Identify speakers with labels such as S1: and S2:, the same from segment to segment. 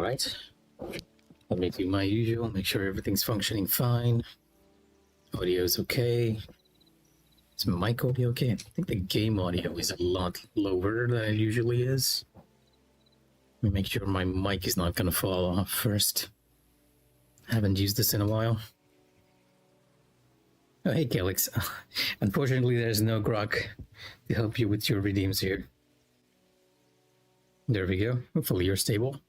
S1: Alright, let me do my usual, make sure everything's functioning fine. Audio is okay. Is mic audio okay? I think the game audio is a lot lower than it usually is. Let me make sure my mic is not gonna fall off first. I haven't used this in a while. Oh, hey, Calyx. Unfortunately, there's no grok to help you with your redeems here. There we go. Hopefully you're stable.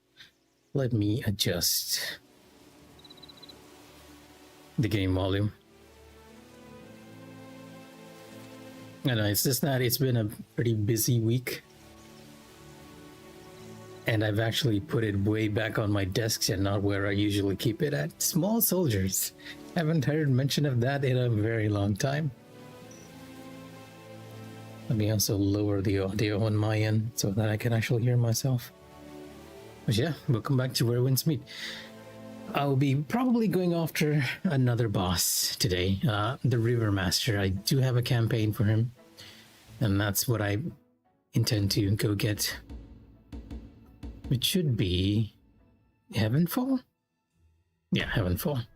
S1: Let me adjust the game volume. I know, it's just that it's been a pretty busy week. And I've actually put it way back on my desk and not where I usually keep it at. Small soldiers. Haven't heard mention of that in a very long time. Let me also lower the audio on my end so that I can actually hear myself. But yeah, welcome back to Where Winds Meet. I'll be probably going after another boss today, the River Master. I do have a campaign for him, and that's what I intend to go get. It should be Heavenfall? Yeah, Heavenfall.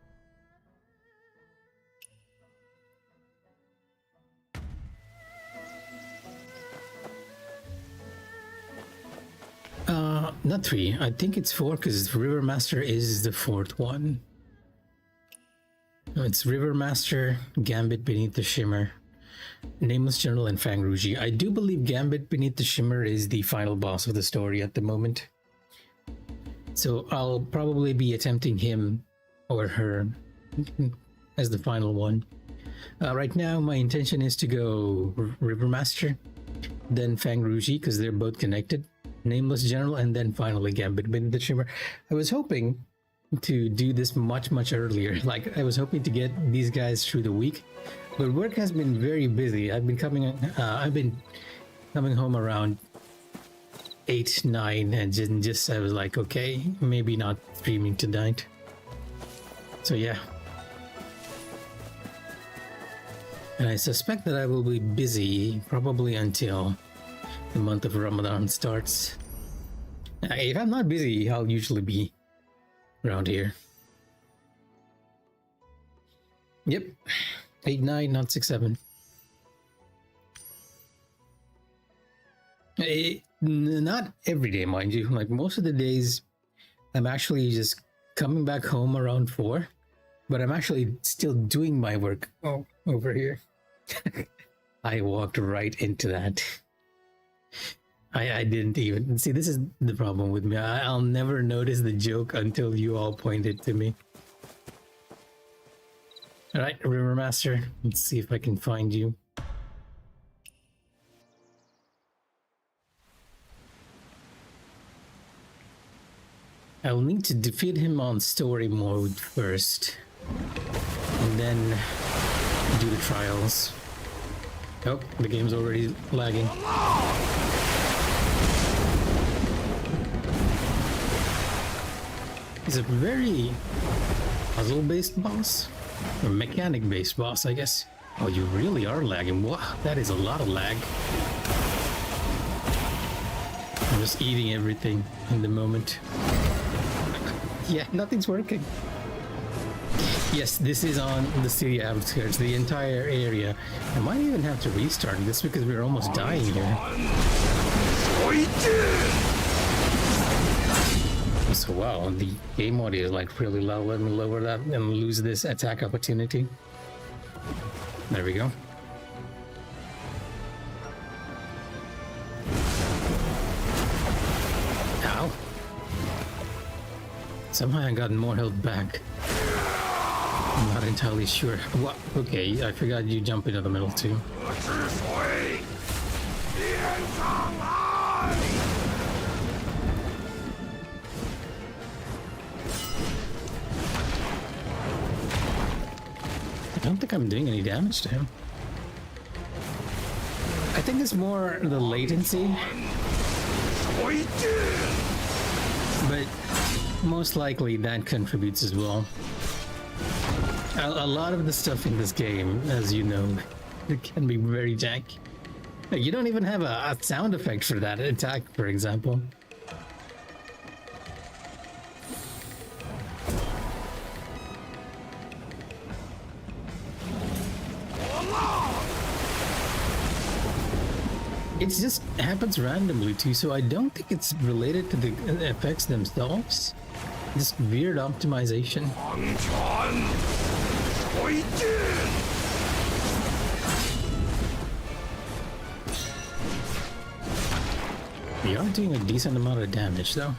S1: Not 3. I think it's 4 because River Master is the 4th one. No, it's River Master, Gambit Beneath the Shimmer, Nameless General, and Fang Ruji. I do believe Gambit Beneath the Shimmer is the final boss of the story at the moment. So I'll probably be attempting him or her as the final one. Right now, my intention is to go River Master, then Fang Ruji, because they're both connected. Nameless General, and then finally Gambit Beneath the Shimmer. I was hoping to do this much earlier. Like, I was hoping to get these guys through the week, but work has been very busy. I've been coming home around 8, 9, and just I was like, okay, maybe not streaming tonight. So yeah. And I suspect that I will be busy probably until the month of Ramadan starts. If I'm not busy, I'll usually be around here. Yep, 8, 9, not 6, 7. Not every day, mind you. Like, most of the days, I'm actually just coming back home around 4, but I'm actually still doing my work. Oh, over here. I walked right into that. I didn't even see. This is the problem with me. I'll never notice the joke until you all point it to me. All right, River Master. Let's see if I can find you. I'll need to defeat him on story mode first, and then do the trials. Oh, the game's already lagging. He's a very puzzle-based boss, or mechanic-based boss, I guess. Oh, you really are lagging. Wow, that is a lot of lag. I'm just eating everything in the moment. Yeah, nothing's working. Yes, this is on the city outskirts, the entire area. I might even have to restart this because we're almost dying here. So wow, the game audio is like really low. Let me lower that and lose this attack opportunity. There we go. Ow. Somehow I got more health back. I'm not entirely sure. What? Okay, I forgot you jump into the middle too. I don't think I'm doing any damage to him. I think it's more the latency. But most likely that contributes as well. A lot of the stuff in this game, as you know, it can be very janky. You don't even have a sound effect for that attack, for example. It just happens randomly too, so I don't think it's related to the effects themselves. This weird optimization. We are doing a decent amount of damage though.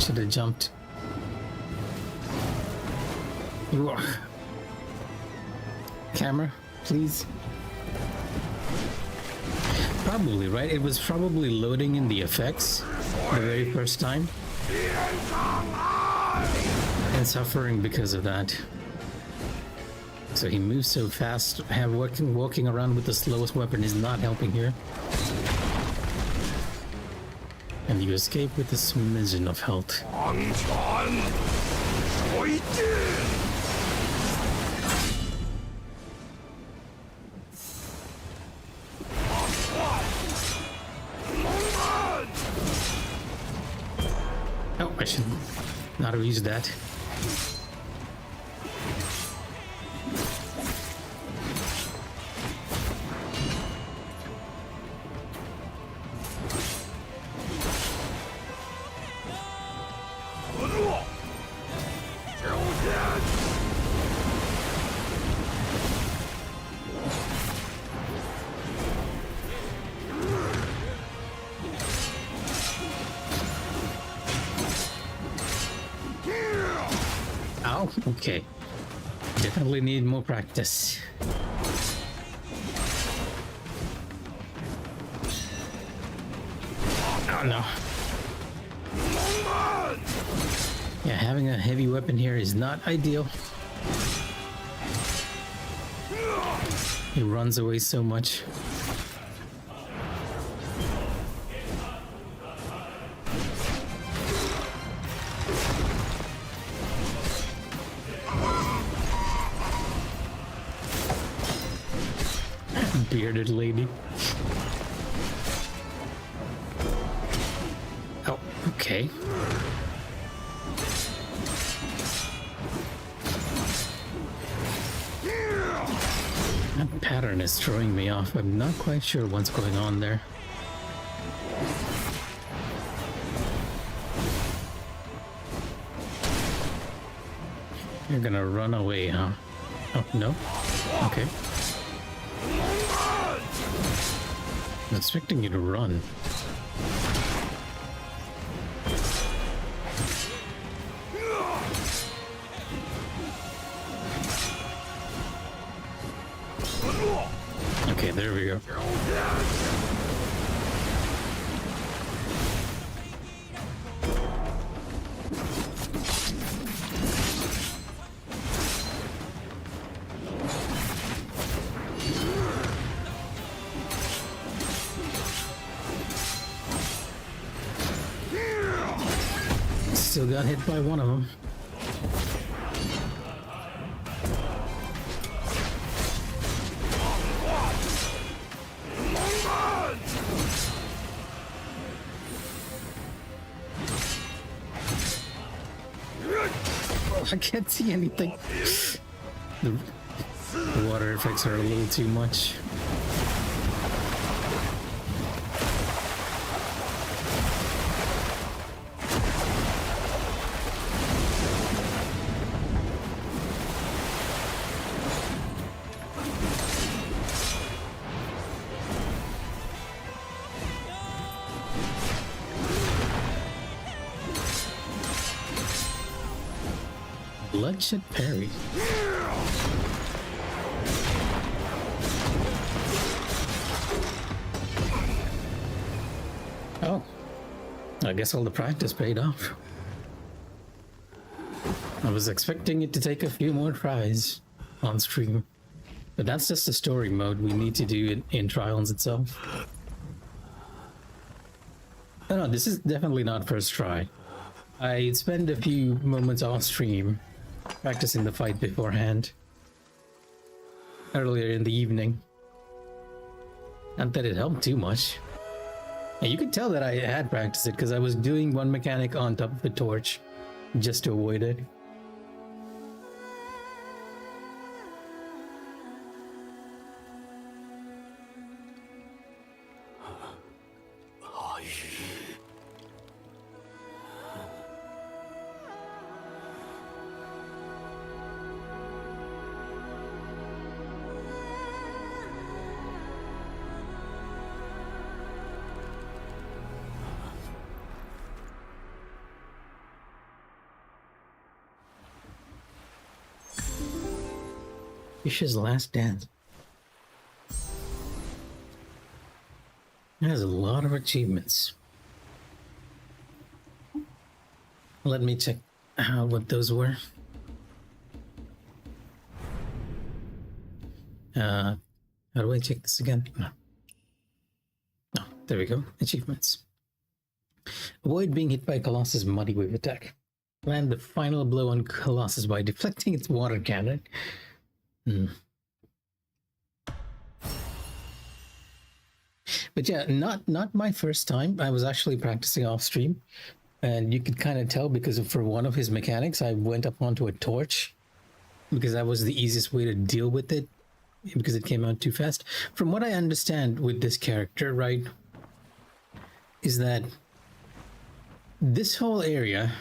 S1: Should have jumped. Ugh. Camera, please. Probably, right? It was probably loading in the effects the very first time. And suffering because of that. So he moves so fast, walking around with the slowest weapon is not helping here. And you escape with a smidgen of health. Oh, I should not have used that. Ow, okay. Definitely need more practice. Oh no. Yeah, having a heavy weapon here is not ideal. He runs away so much. Bearded lady. Oh, okay. That pattern is throwing me off. I'm not quite sure what's going on there. You're gonna run away, huh? Oh, no? Okay. I'm expecting you to run. Okay, there we go. Still got hit by one of them. I can't see anything. The water effects are a little too much. Bloodshed parry. Oh, I guess all the practice paid off. I was expecting it to take a few more tries on stream, but that's just a story mode. We need to do it in Trials itself. No, this is definitely not first try. I spent a few moments off stream practicing the fight beforehand earlier in the evening. Not that it helped too much. And you could tell that I had practiced it because I was doing one mechanic on top of the torch just to avoid it. Fish's Last Dance. It has a lot of achievements. Let me check what those were. How do I check this again? No. Oh, there we go. Achievements. Avoid being hit by Colossus' Muddy Wave attack. Land the final blow on Colossus by deflecting its water cannon. But yeah, not my first time. I was actually practicing off stream, and you could kind of tell because for one of his mechanics, I went up onto a torch because that was the easiest way to deal with it because it came out too fast. From what I understand with this character, right, is that this whole area,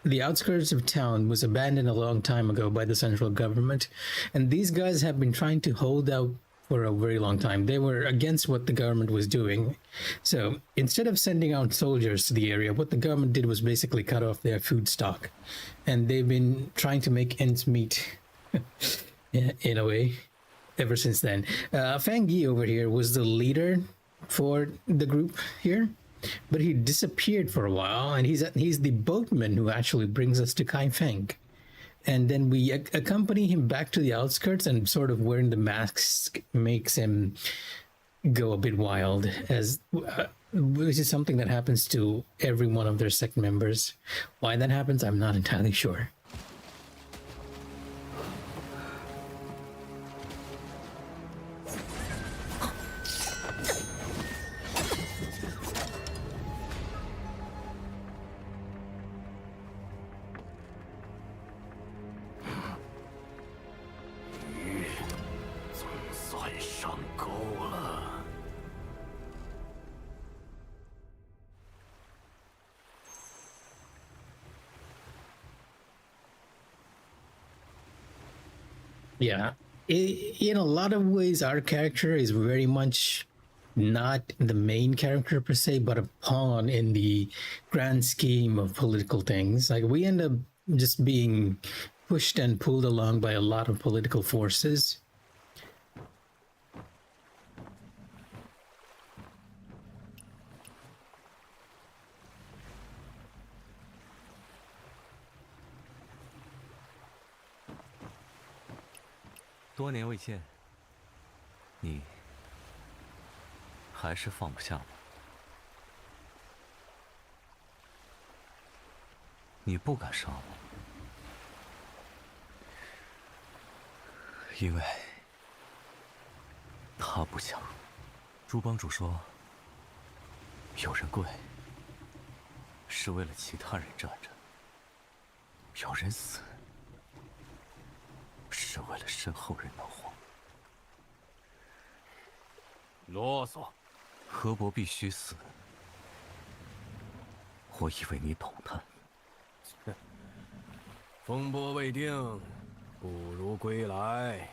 S1: the outskirts of town, was abandoned a long time ago by the central government, and these guys have been trying to hold out for a very long time. They were against what the government was doing. So instead of sending out soldiers to the area, what the government did was basically cut off their food stock. And they've been trying to make ends meet in a way ever since then. Fang Yi over here was the leader for the group here, but he disappeared for a while, and he's the boatman who actually brings us to Kaifeng. And then we accompany him back to the outskirts, and sort of wearing the mask makes him go a bit wild, as which is something that happens to every one of their sect members. Why that happens, I'm not entirely sure. Yeah, in a lot of ways, our character is very much not the main character per se, but a pawn in the grand scheme of political things. Like, we end up just being pushed and pulled along by a lot of political forces.
S2: 多年未见，你还是放不下吗？你不敢杀我，因为他不强。朱帮主说，有人跪是为了其他人站着，有人死是为了身后人能活。啰嗦！河伯必须死。我以为你懂他。
S3: 风波未定，不如归来。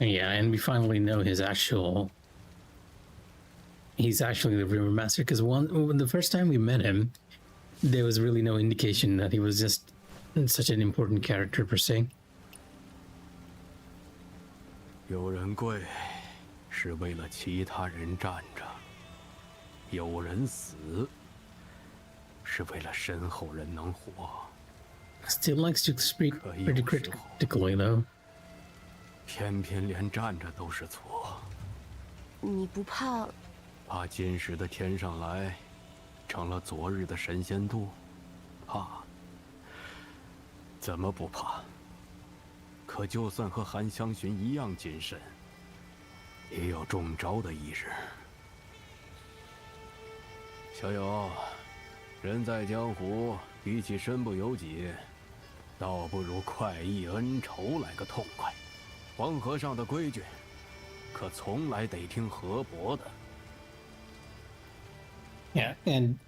S1: Yeah, and we finally know he's actually the River Master, because the first time we met him, there was really no indication that he was just such an important character per se.
S3: 有人跪，是为了其他人站着；有人死，是为了身后人能活。
S1: Still likes to speak pretty critically, though.
S3: 偏偏连站着都是错。
S4: 你不怕？
S3: 怕今时的天上来，成了昨日的神仙渡，怕？怎么不怕？可就算和韩香寻一样谨慎，也有中招的一日。小友，人在江湖，比起身不由己，倒不如快意恩仇来个痛快。黄河上的规矩，可从来得听河伯的。
S1: Yeah, and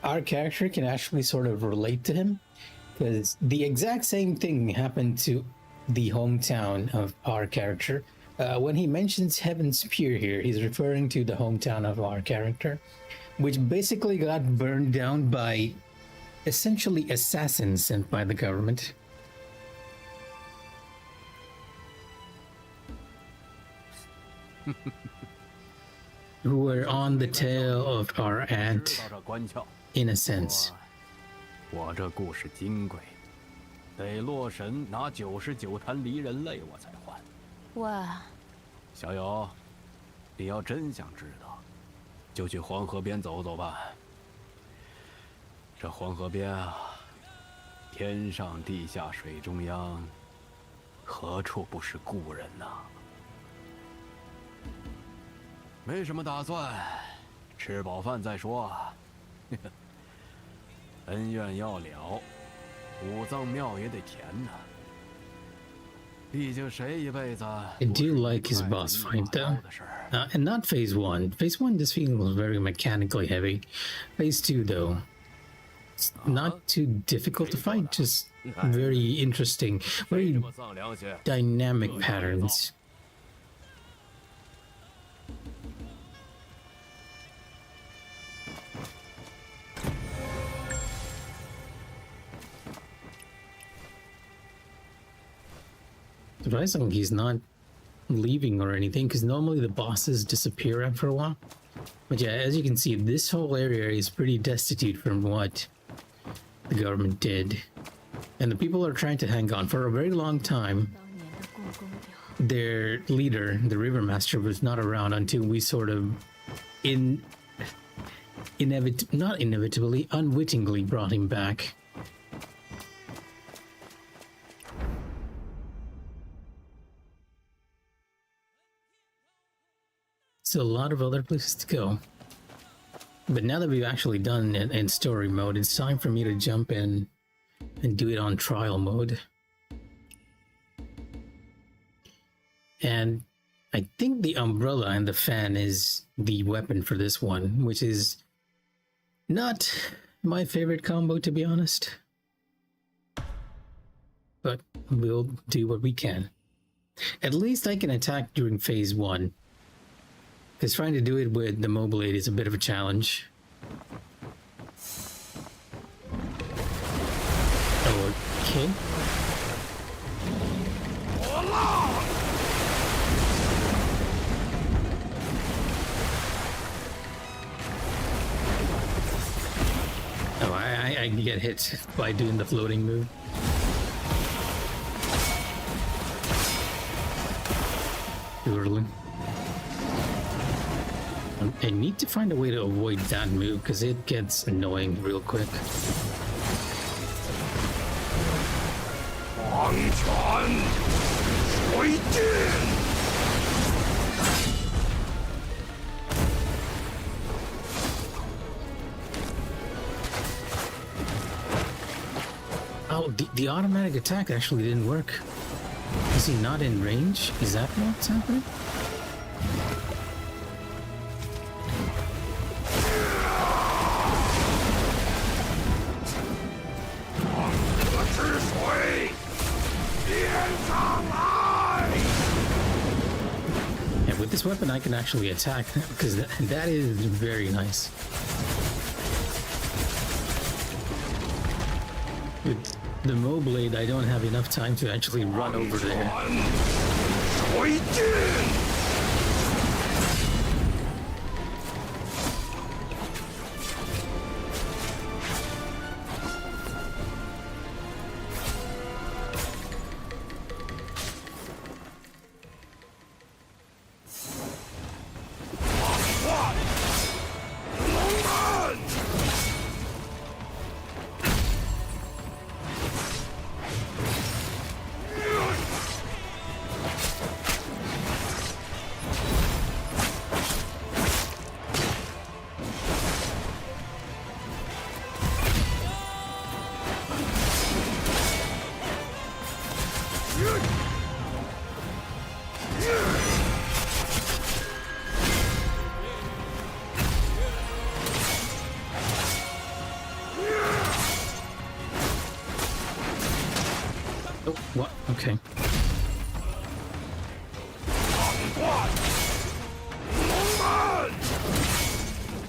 S1: our character can actually sort of relate to him because the exact same thing happened to the hometown of our character. When he mentions Heaven's Pier here, he's referring to the hometown of our character, which basically got burned down by essentially assassins sent by the government. Who were on the tail of our aunt, in a sense.
S3: 我这故事金贵，得洛神拿99坛离人泪我才还。
S4: 哇，
S3: 小友，你要真想知道，就去黄河边走走吧。这黄河边啊，天上地下水中央，何处不是故人呐？没什么打算，吃饱饭再说。恩怨要了，五脏庙也得填呐。毕竟谁一辈子。
S1: I do like his boss fight though, and not phase one. Phase one, this feeling was very mechanically heavy. Phase two, though, it's not too difficult to fight. Just very interesting, very dynamic patterns. Surprisingly, he's not leaving or anything because normally the bosses disappear after a while. But yeah, as you can see, this whole area is pretty destitute from what the government did. And the people are trying to hang on for a very long time. Their leader, the River Master, was not around until we sort of unwittingly brought him back. So a lot of other places to go. But now that we've actually done it in story mode, it's time for me to jump in and do it on trial mode. And I think the umbrella and the fan is the weapon for this one, which is not my favorite combo, to be honest. But we'll do what we can. At least I can attack during phase one. Because trying to do it with the mobile aid is a bit of a challenge. Okay. Oh, I get hit by doing the floating move. Too I need to find a way to avoid that move because it gets annoying real quick. Oh, the automatic attack actually didn't work. Is he not in range? Is that what's happening? Yeah, with this weapon I can actually attack because that is very nice. With the mobile blade, I don't have enough time to actually run over there. Oh, what? Okay.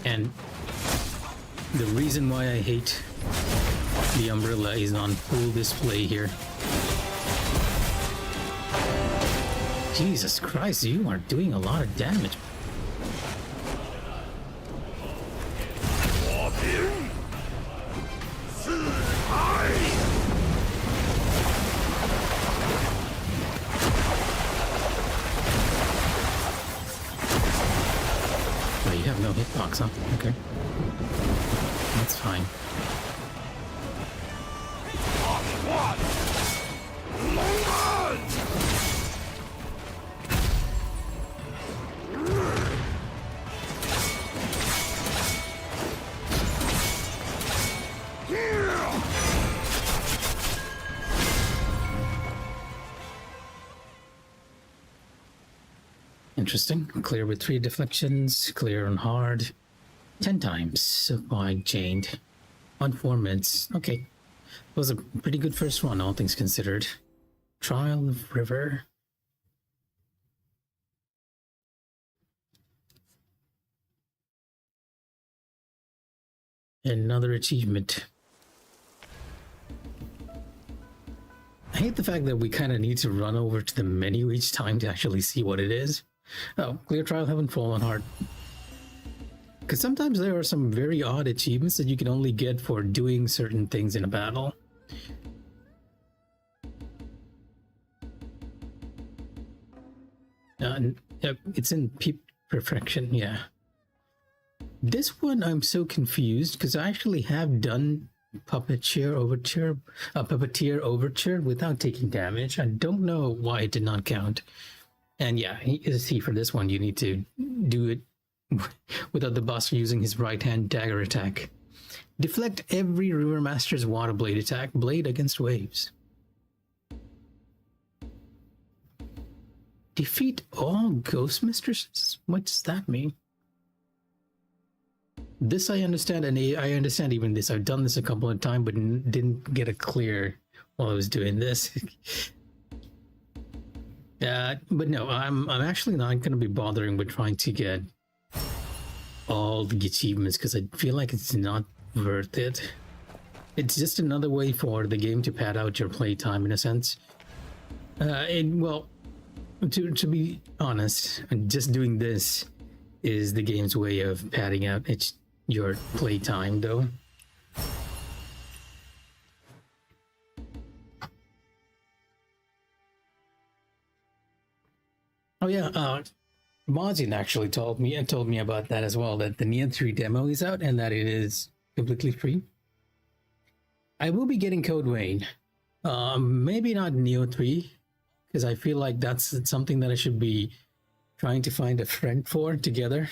S1: And the reason why I hate the umbrella is on full display here. Jesus Christ, you are doing a lot of damage. Oh, you have no hitbox, huh? Okay. That's fine. Interesting. Clear with 3 deflections, clear on hard. 10 times. So wide chained. On 4 mids. Okay. It was a pretty good first one, all things considered. Trial of River. Another achievement. I hate the fact that we kind of need to run over to the menu each time to actually see what it is. Oh, clear trial, haven't fallen hard. Because sometimes there are some very odd achievements that you can only get for doing certain things in a battle. It's in Peep Perfection, yeah. This one I'm so confused because I actually have done Puppeteer Overture without taking damage. I don't know why it did not count. And yeah, see, for this one you need to do it without the boss using his right hand dagger attack. Deflect every River Master's water blade attack. Blade against waves. Defeat all ghost mistresses? What does that mean? This I understand, and I understand even this. I've done this a couple of times, but didn't get a clear while I was doing this. But no, I'm actually not going to be bothering with trying to get all the achievements because I feel like it's not worth it. It's just another way for the game to pad out your playtime in a sense. Well, to be honest, just doing this is the game's way of padding out your playtime, though. Oh yeah, Mazin actually told me about that as well, that the Neo 3 demo is out and that it is completely free. I will be getting Code Vein. Maybe not Neo 3, because I feel like that's something that I should be trying to find a friend for together.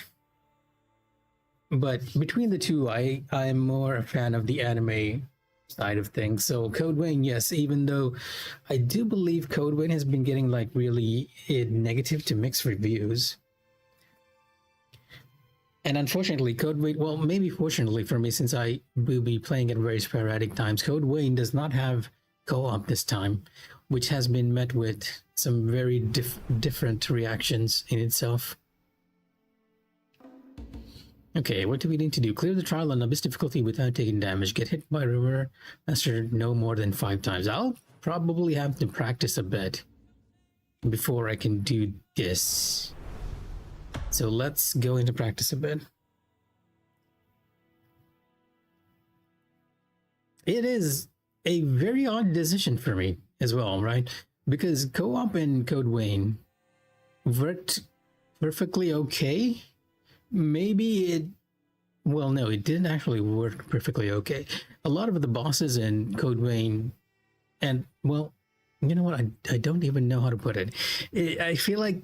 S1: But between the two, I'm more a fan of the anime side of things. So Code Vein, yes, even though I do believe Code Vein has been getting like really negative to mixed reviews. And unfortunately, Code Vein, well, maybe fortunately for me, since I will be playing at very sporadic times, Code Vein does not have co-op this time, which has been met with some very different reactions in itself. Okay, what do we need to do? Clear the trial on abyss difficulty without taking damage. Get hit by River Master no more than 5 times. I'll probably have to practice a bit before I can do this. So let's go into practice a bit. It is a very odd decision for me as well, right? Because co-op in Code Vein worked perfectly okay. Maybe it, well, no, it didn't actually work perfectly okay. A lot of the bosses in Code Vein, and well, you know what? I don't even know how to put it. I feel like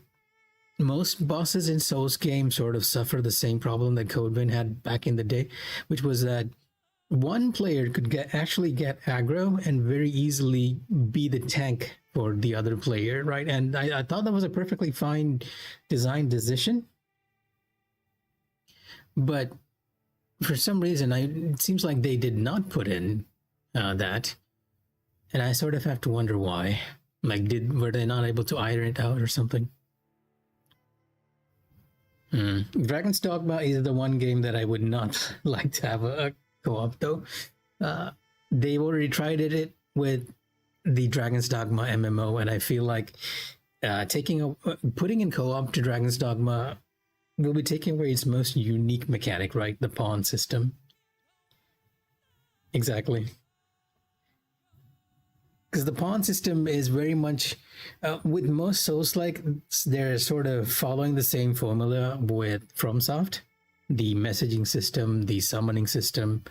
S1: most bosses in Souls games sort of suffer the same problem that Code Vein had back in the day, which was that one player could actually get aggro and very easily be the tank for the other player, right? And I thought that was a perfectly fine design decision. But for some reason, it seems like they did not put in that. And I sort of have to wonder why. Like, were they not able to iron it out or something? Dragon's Dogma is the one game that I would not like to have a co-op though. They've already tried it with the Dragon's Dogma MMO, and I feel like putting in co-op to Dragon's Dogma will be taking away its most unique mechanic, right? The pawn system. Exactly. Because the pawn system is very much with most Souls-like, they're sort of following the same formula with FromSoft, the messaging system, the summoning system,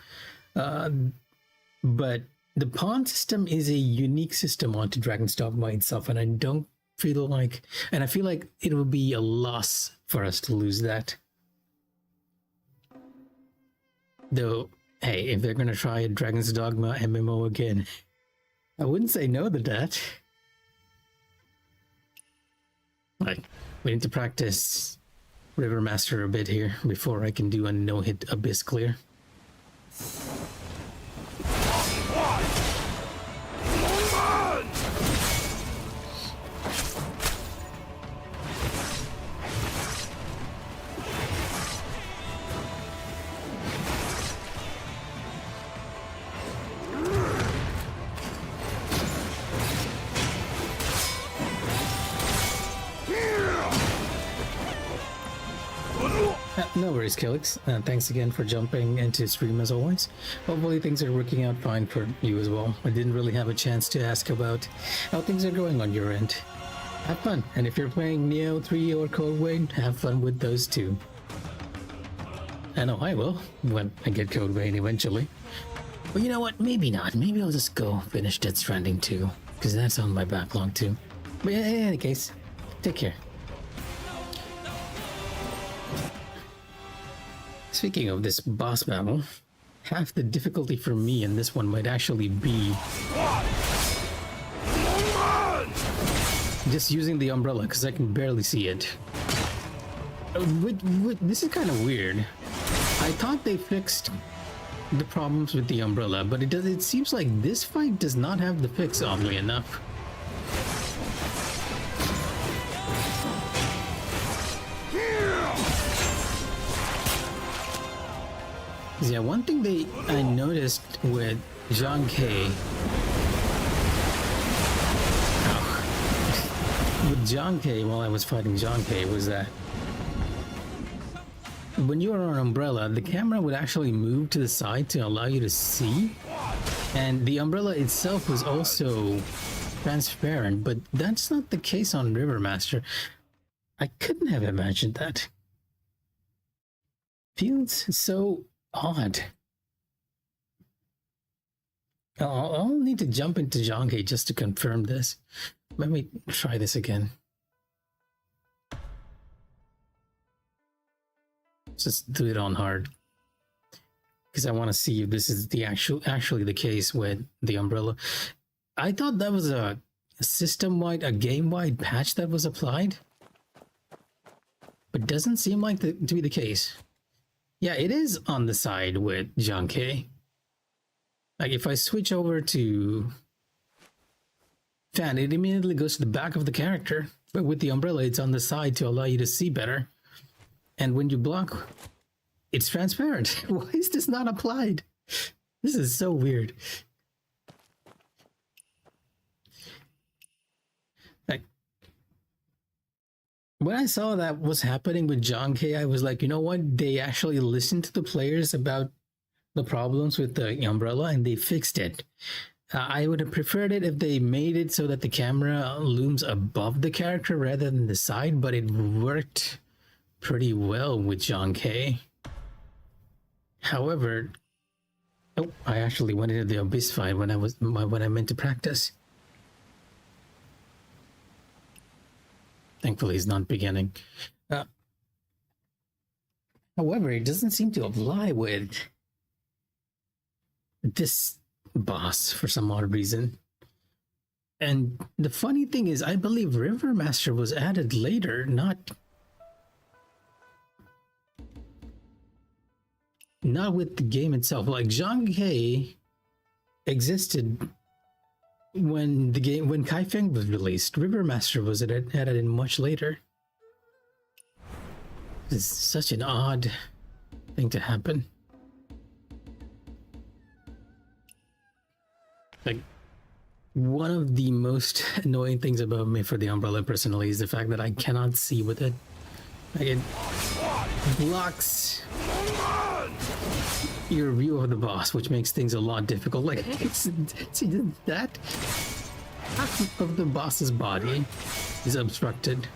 S1: but the pawn system is a unique system onto Dragon's Dogma itself, and I feel like it would be a loss for us to lose that. Though, hey, if they're gonna try a Dragon's Dogma MMO again, I wouldn't say no to that. Like, we need to practice River Master a bit here before I can do a no-hit Abyss clear. No worries, Killix. Thanks again for jumping into stream as always. Hopefully things are working out fine for you as well. I didn't really have a chance to ask about how things are going on your end. Have fun, and if you're playing Neo 3 or Code Vein, have fun with those too. I know I will, when I get Code Vein eventually. But you know what, maybe not. Maybe I'll just go finish Death Stranding 2, because that's on my backlog too. But in any case, take care. Speaking of this boss battle, half the difficulty for me in this one might actually be just using the umbrella, because I can barely see it. This is kind of weird. I thought they fixed the problems with the umbrella, but it seems like this fight does not have the fix, oddly enough. Yeah, one thing I noticed with Zhang Ke, with Zhang Ke while I was fighting Zhang Ke was that when you were on Umbrella, the camera would actually move to the side to allow you to see, and the umbrella itself was also transparent, but that's not the case on River Master. I couldn't have imagined that. Feels so odd. I'll need to jump into Zhanghe just to confirm this. Let me try this again. Just do it on hard, because I want to see if this is actually the case with the umbrella. I thought that was a system-wide, a game-wide patch that was applied, but doesn't seem like to be the case. Yeah, it is on the side with Zhang Ke. Like, if I switch over to fan, it immediately goes to the back of the character, but with the umbrella, it's on the side to allow you to see better. And when you block, it's transparent. Why is this not applied? This is so weird. Like, when I saw that was happening with Zhang Ke, I was like, you know what? They actually listened to the players about the problems with the umbrella and they fixed it. I would have preferred it if they made it so that the camera looms above the character rather than the side, but it worked pretty well with Zhang Ke. However, I actually went into the Abyss fight when I meant to practice. Thankfully, it's not beginning. However, it doesn't seem to apply with this boss for some odd reason. And the funny thing is, I believe River Master was added later, not with the game itself. Like, Zhang Ke existed when Kaifeng was released, Rivermaster was added in much later. It's such an odd thing to happen. Like, one of the most annoying things about me for the Umbrella personally is the fact that I cannot see with it. Like, it blocks your view of the boss, which makes things a lot difficult. Like, see that? Half of the boss's body is obstructed.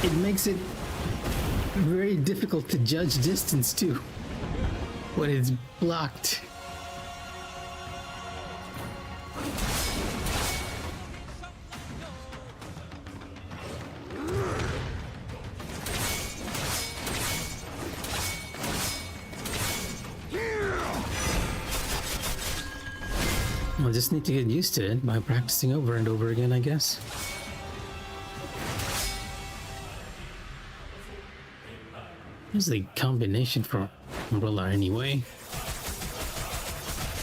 S1: It makes it very difficult to judge distance too when it's blocked. I'll just need to get used to it by practicing over and over again, I guess. Here's the combination for Umbrella anyway.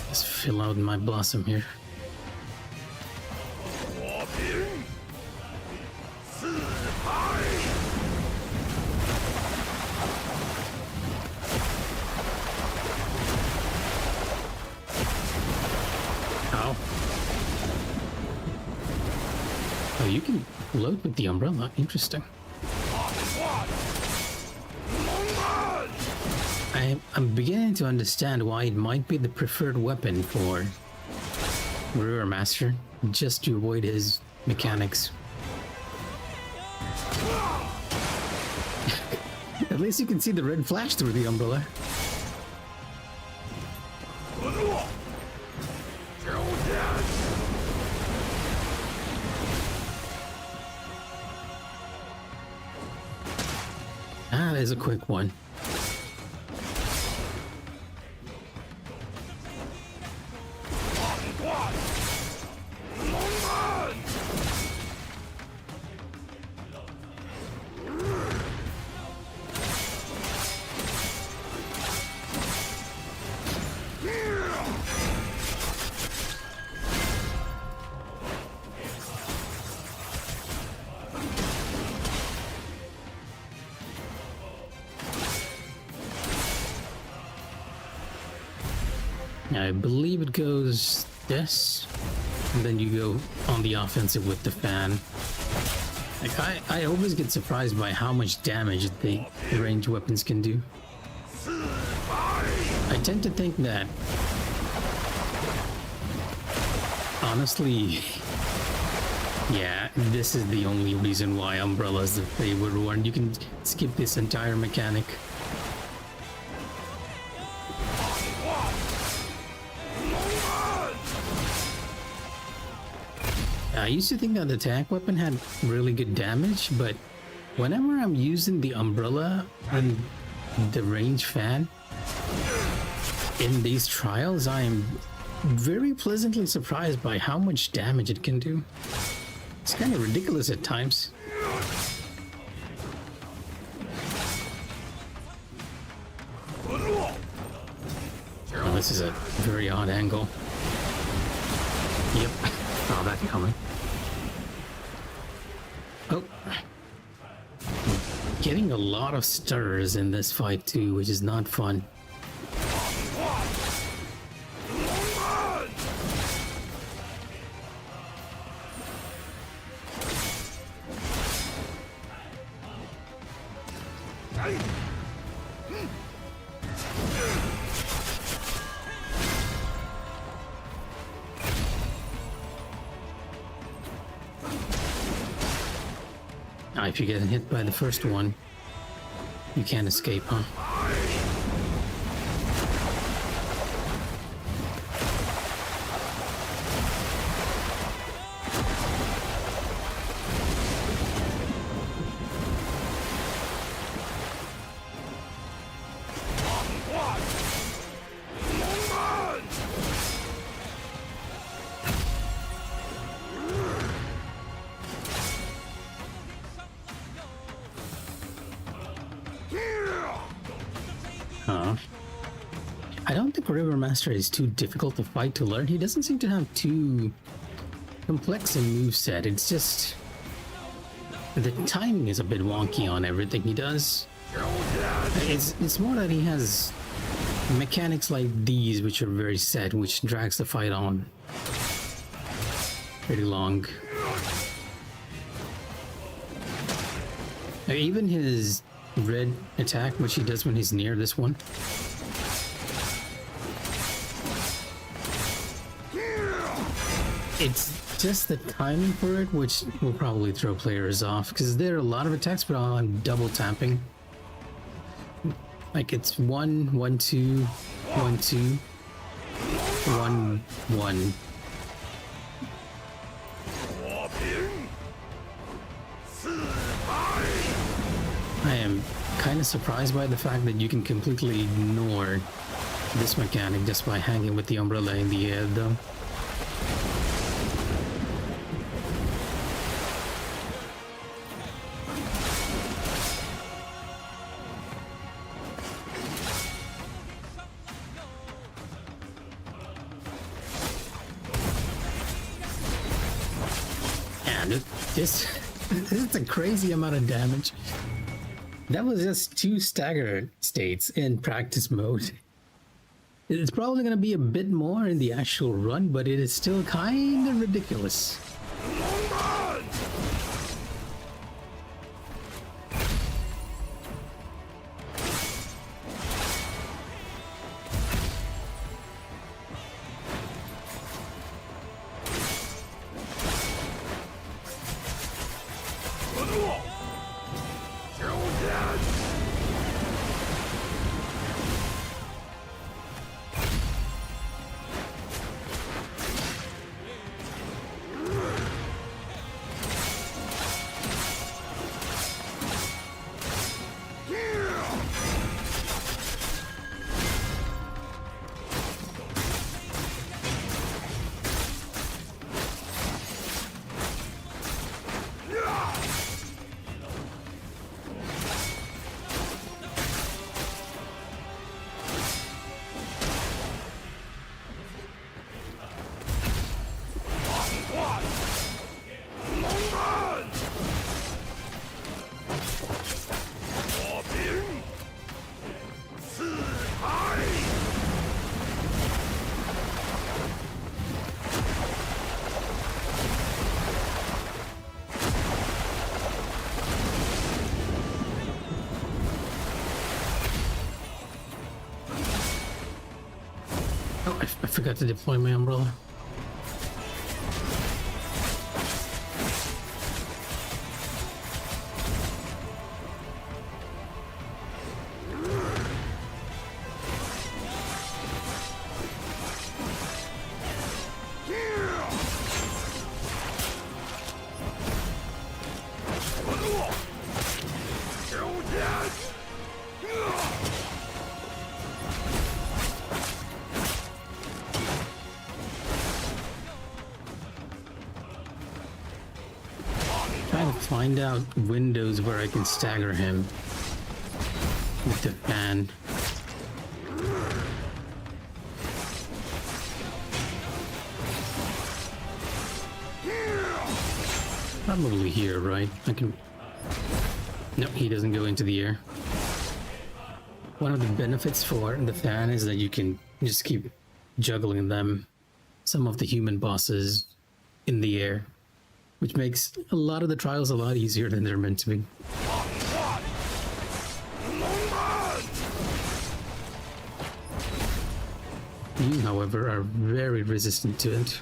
S1: Let's fill out my blossom here. Ow. Oh, you can float with the umbrella. Interesting. I'm beginning to understand why it might be the preferred weapon for Rivermaster, just to avoid his mechanics. At least you can see the red flash through the umbrella. Ah, there's a quick one. I believe it goes this, and then you go on the offensive with the fan. Like, I always get surprised by how much damage the ranged weapons can do. I tend to think that, honestly, yeah, this is the only reason why Umbrella is the favorite one. You can skip this entire mechanic. I used to think that the attack weapon had really good damage, but whenever I'm using the umbrella and the range fan in these trials, I am very pleasantly surprised by how much damage it can do. It's kind of ridiculous at times. Oh, this is a very odd angle. Yep, saw that coming. Oh, getting a lot of stutters in this fight too, which is not fun. If you get hit by the first one, you can't escape, huh? think River Master is too difficult to fight to learn. He doesn't seem to have too complex a moveset. It's just the timing is a bit wonky on everything he does. It's more that he has mechanics like these which are very set, which drags the fight on pretty long. Even his red attack, which he does when he's near this one. It's just the timing for it which will probably throw players off, because there are a lot of attacks but I'm double tapping. Like it's 1 1 2 1 2 1 1. I am kind of surprised by the fact that you can completely ignore this mechanic just by hanging with the umbrella in the air though. And this is a crazy amount of damage. That was just 2 stagger states in practice mode. It's probably going to be a bit more in the actual run, but it is still kind of ridiculous. Oh, I forgot to deploy my umbrella. Trying to find out windows where I can stagger him with the fan. Probably here, right? I can... Nope, he doesn't go into the air. One of the benefits for the fan is that you can just keep juggling them, some of the human bosses, in the air, which makes a lot of the trials a lot easier than they're meant to be. You, however, are very resistant to it.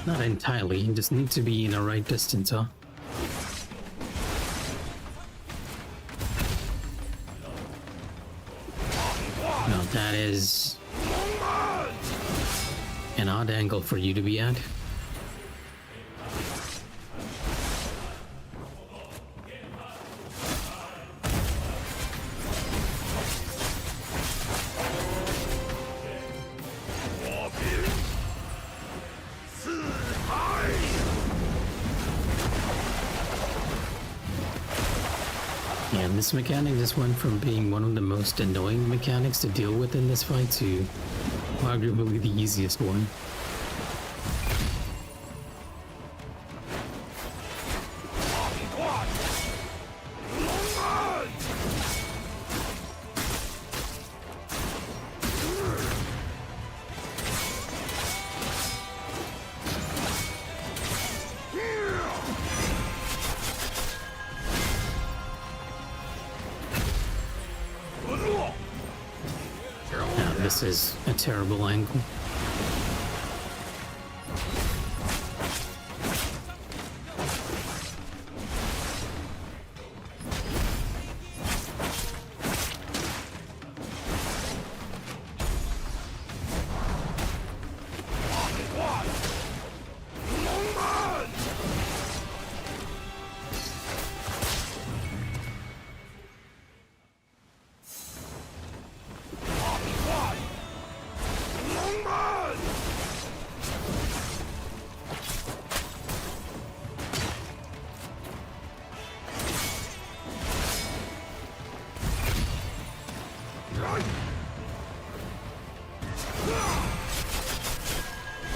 S1: Not entirely, you just need to be in the right distance, huh? is an odd angle for you to be at. Yeah, this mechanic just went from being one of the most annoying mechanics to deal with in this fight to arguably the easiest one. Now, this is a terrible angle.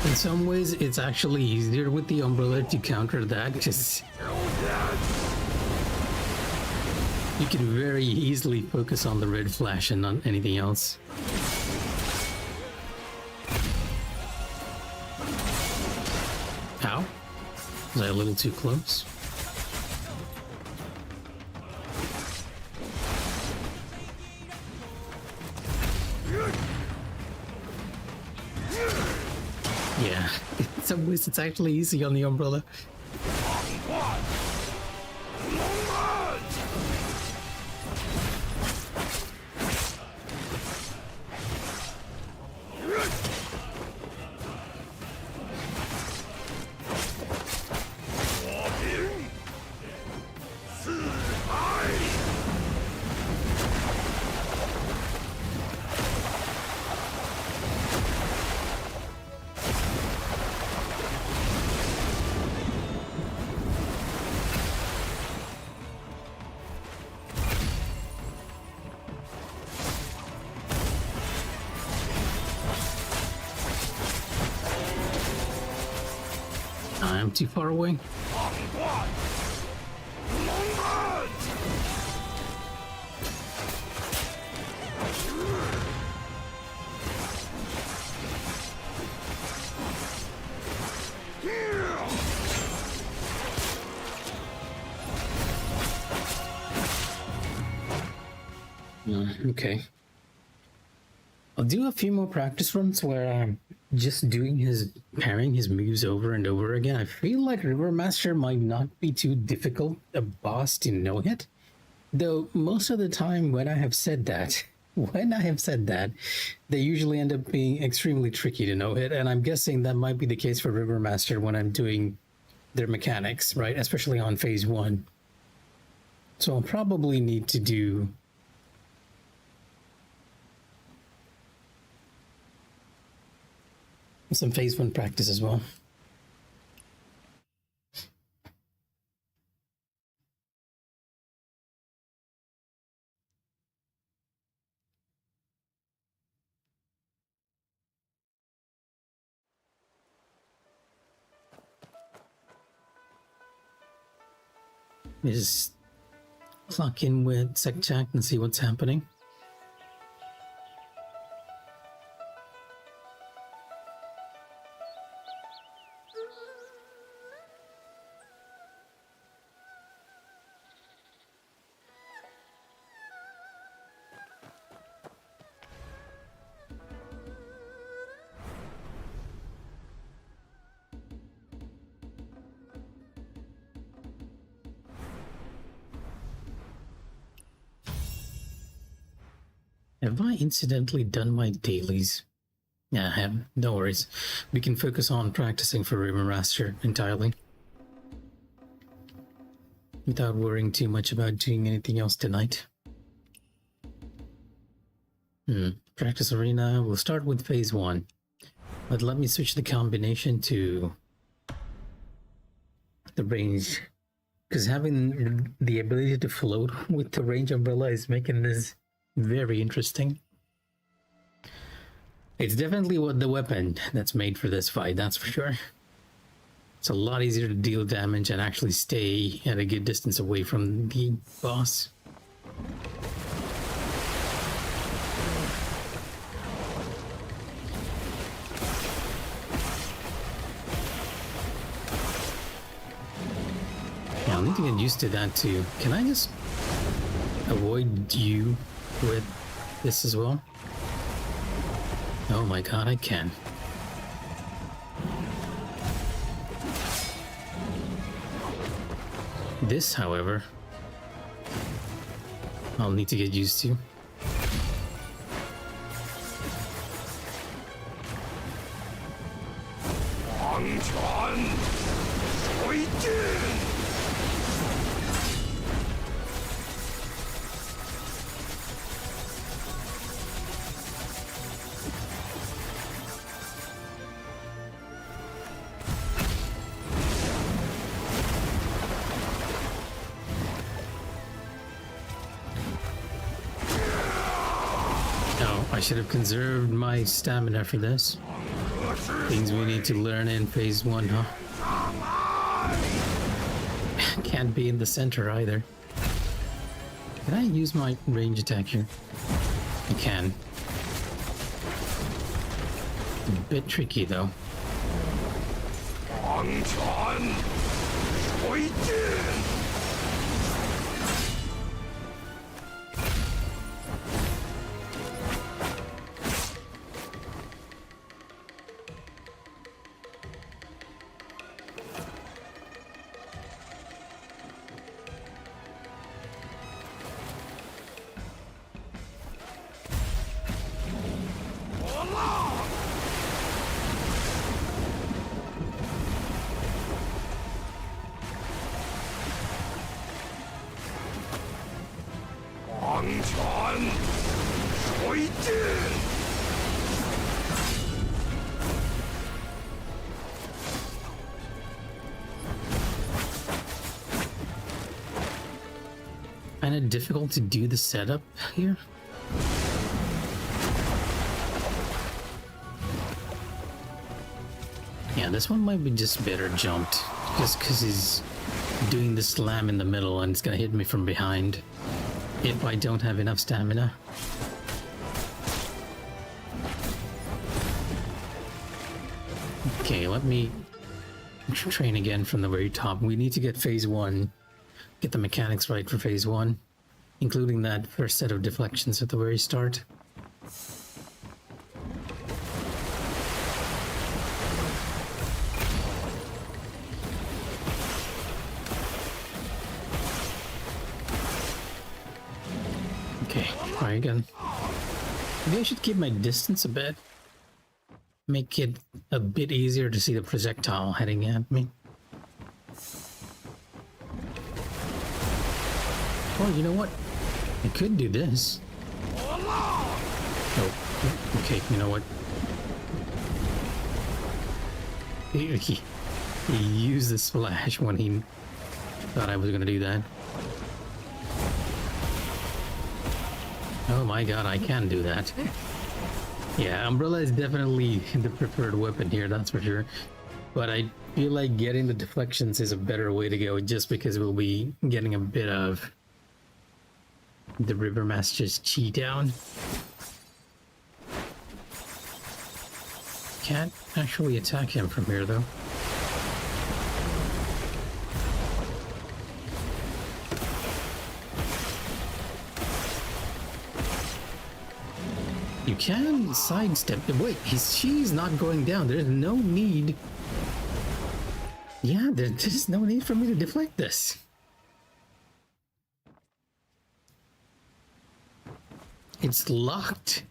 S1: In some ways, it's actually easier with the umbrella to counter that. Just you can very easily focus on the red flash and not anything else. Ow? Was I a little too close? Yeah, in some ways it's actually easy on the umbrella. I'm too far away. Okay. I'll do a few more practice runs where I'm just doing pairing his moves over and over again. I feel like River Master might not be too difficult a boss to no hit. Though most of the time when I have said that, they usually end up being extremely tricky to no hit, and I'm guessing that might be the case for River Master when I'm doing their mechanics, right? Especially on phase 1. So I'll probably need to do some phase 1 practice as well. Just clock in with SecTac and see what's happening. Have I incidentally done my dailies? Yeah, I have. No worries. We can focus on practicing for River Master entirely. Without worrying too much about doing anything else tonight. Practice arena. We'll start with phase 1. But let me switch the combination to the range. Because having the ability to float with the range umbrella is making this very interesting. It's definitely what the weapon that's made for this fight, that's for sure. It's a lot easier to deal damage and actually stay at a good distance away from the boss. Yeah, I'll need to get used to that too. Can I just avoid you with this as well? Oh my god, I can. This, however, I'll need to get used to. I should have conserved my stamina for this. Things we need to learn in phase 1, huh? Can't be in the center either. Can I use my range attack here? I can. A bit tricky though. Kinda difficult to do the setup here. Yeah, this one might be just better jumped. Just because he's doing the slam in the middle and it's gonna hit me from behind if I don't have enough stamina. Okay, let me train again from the very top. We need to get phase 1. Get the mechanics right for phase 1, including that first set of deflections at the very start. Okay, try again. Maybe I should keep my distance a bit. Make it a bit easier to see the projectile heading at me. Oh, you know what? I could do this. Oh, okay, you know what? He used the splash when he thought I was gonna do that. Oh my god, I can do that. Yeah, Umbrella is definitely the preferred weapon here, that's for sure. But I feel like getting the deflections is a better way to go just because we'll be getting a bit of the River Master's chi down. Can't actually attack him from here though. You can sidestep. Wait, his chi is not going down. There's no need. Yeah, there's no need for me to deflect this. It's locked.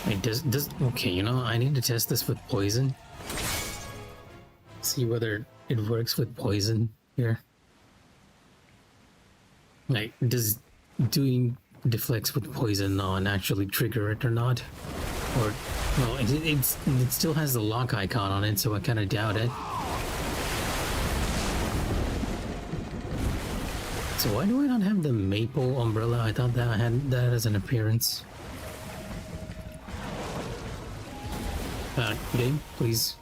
S1: Wait, does okay, you know, I need to test this with poison. See whether it works with poison here. Like, does doing deflects with poison on actually trigger it or not? Or, well, it still has the lock icon on it, so I kind of doubt it. So why do I not have the maple umbrella? I thought that I had that as an appearance. Game, please.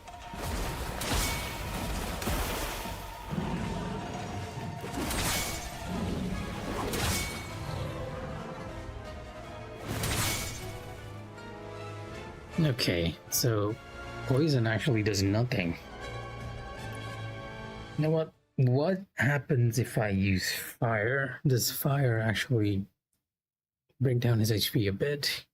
S1: Okay, so poison actually does nothing. You know what? What happens if I use fire? Does fire actually bring down his HP a bit?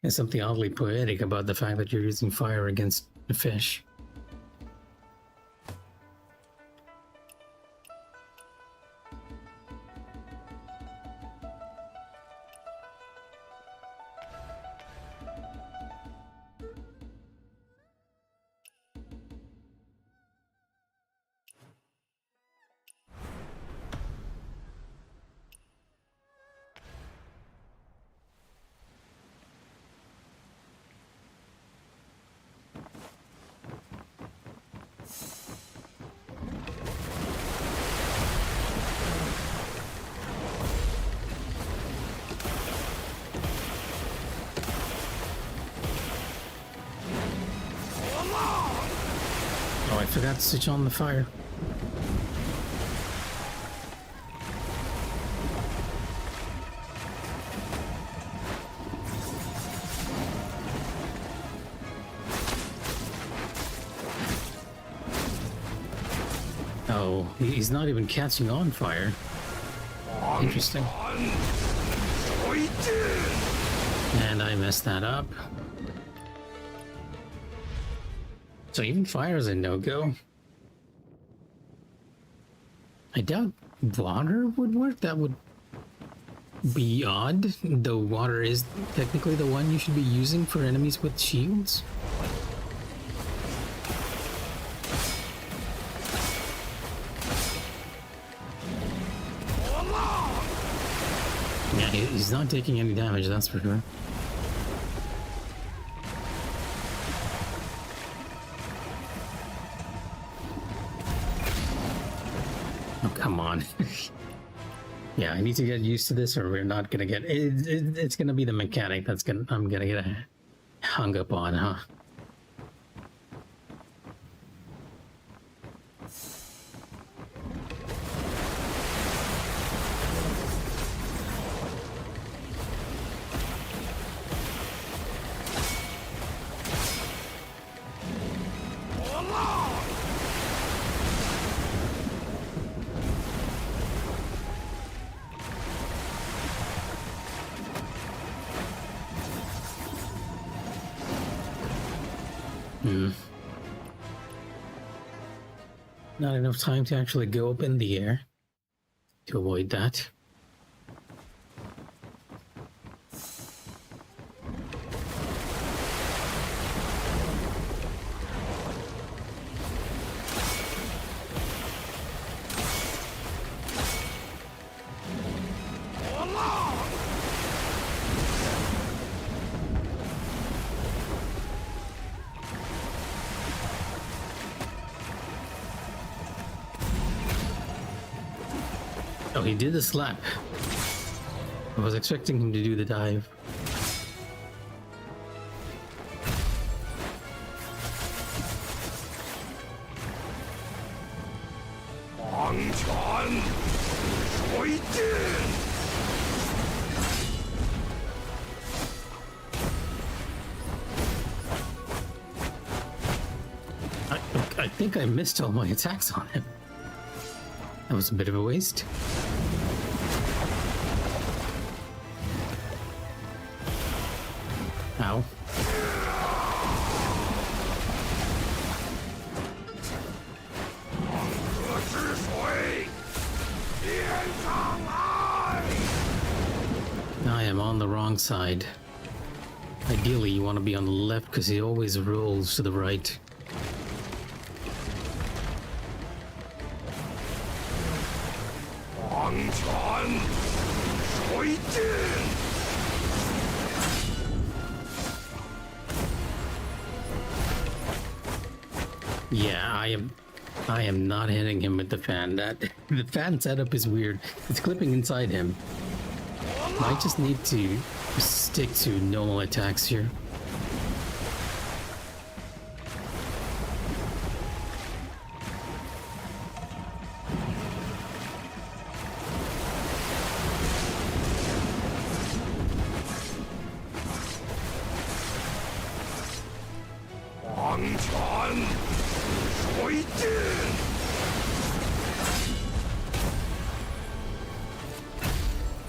S1: There's something oddly poetic about the fact that you're using fire against a fish. Oh, I forgot to switch on the fire. Oh, he's not even catching on fire. Interesting. And I messed that up. So even fire is a no-go. I doubt water would work. That would be odd. Though water is technically the one you should be using for enemies with shields. Yeah, he's not taking any damage, that's for sure. Oh, come on. Yeah, I need to get used to this or we're not gonna get it's gonna be the mechanic that's I'm gonna get hung up on, huh? Not enough time to actually go up in the air to avoid that. Oh, he did the slap. I was expecting him to do the dive. think I missed all my attacks on him. That was a bit of a waste. Ow. I am on the wrong side. Ideally, you want to be on the left because he always rolls to the right. Yeah, I am not hitting him with the fan. The fan setup is weird. It's clipping inside him. I just need to stick to normal attacks here.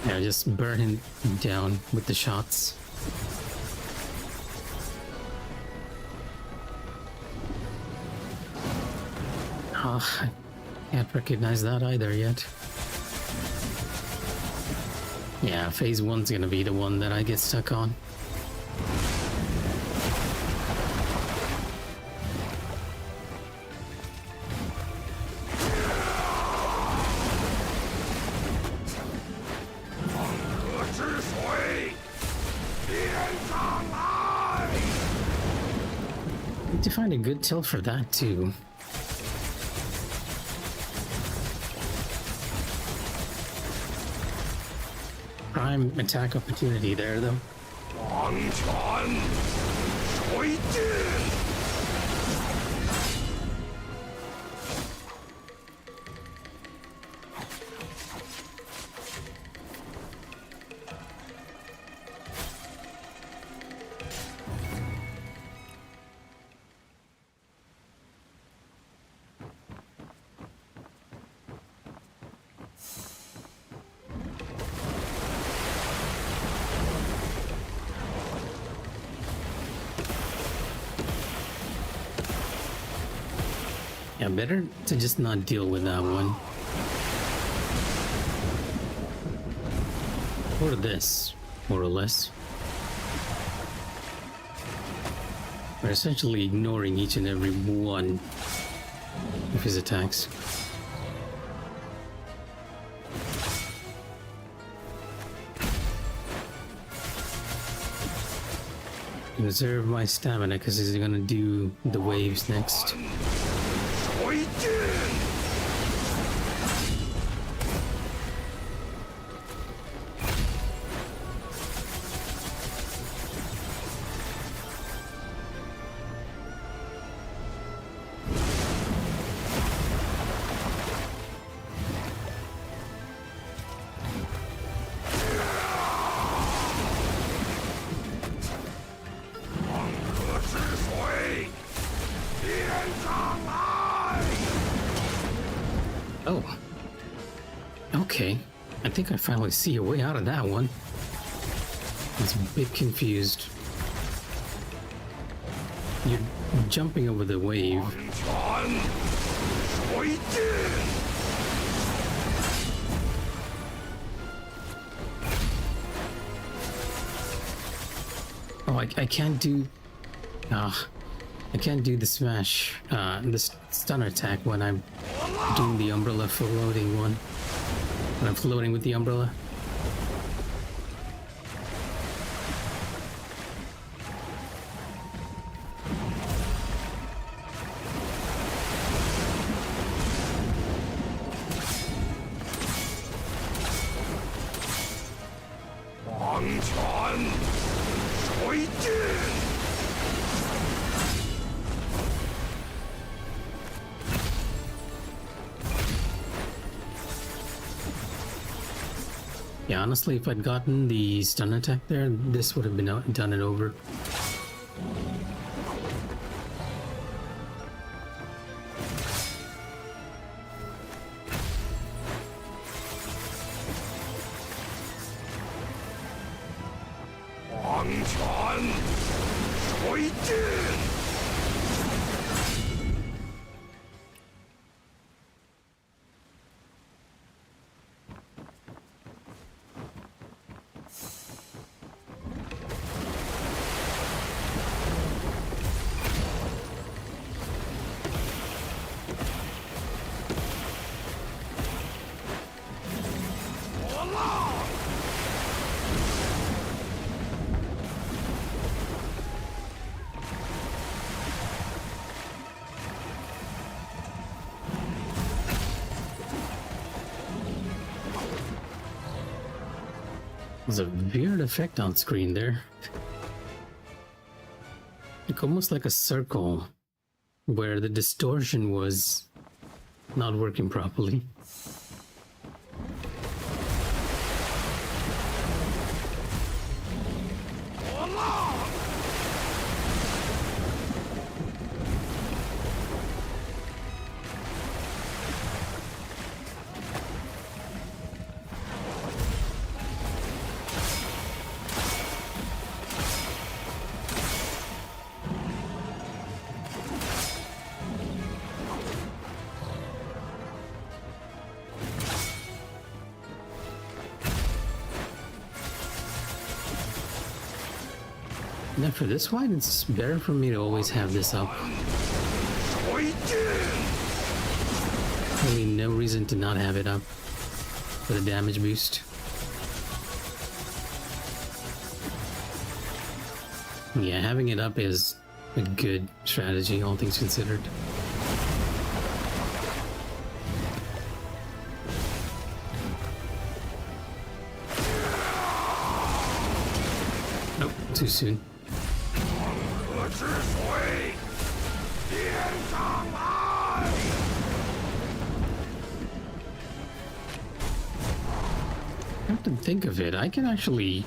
S1: Yeah, just burn him down with the shots. Oh, I can't recognize that either yet. Yeah, phase 1's gonna be the one that I get stuck on. Need to find a good tilt for that too. Prime attack opportunity there though. Yeah, better to just not deal with that one. Or this, more or less. We're essentially ignoring each and every one of his attacks. Conserve my stamina because he's gonna do the waves next. Oh. Okay. I think I finally see a way out of that one. I was a bit confused. You're jumping over the wave. Oh, I can't do... I can't do the smash, the stun attack when I'm doing the umbrella floating one. When I'm floating with the umbrella. Yeah, honestly, if I'd gotten the stun attack there, this would have been done it over.
S3: 泉水尽。
S1: There's a weird effect on screen there. Like almost like a circle where the distortion was not working properly. Now for this fight, it's better for me to always have this up. Really no reason to not have it up for the damage boost. Yeah, having it up is a good strategy, all things considered. Nope, too soon. Come to think of it, I can actually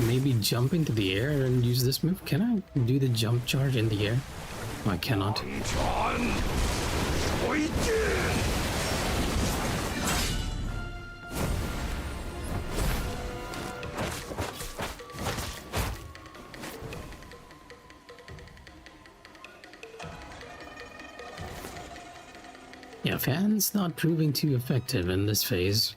S1: maybe jump into the air and use this move. Can I do the jump charge in the air? Oh, I cannot. Yeah, fan's not proving too effective in this phase.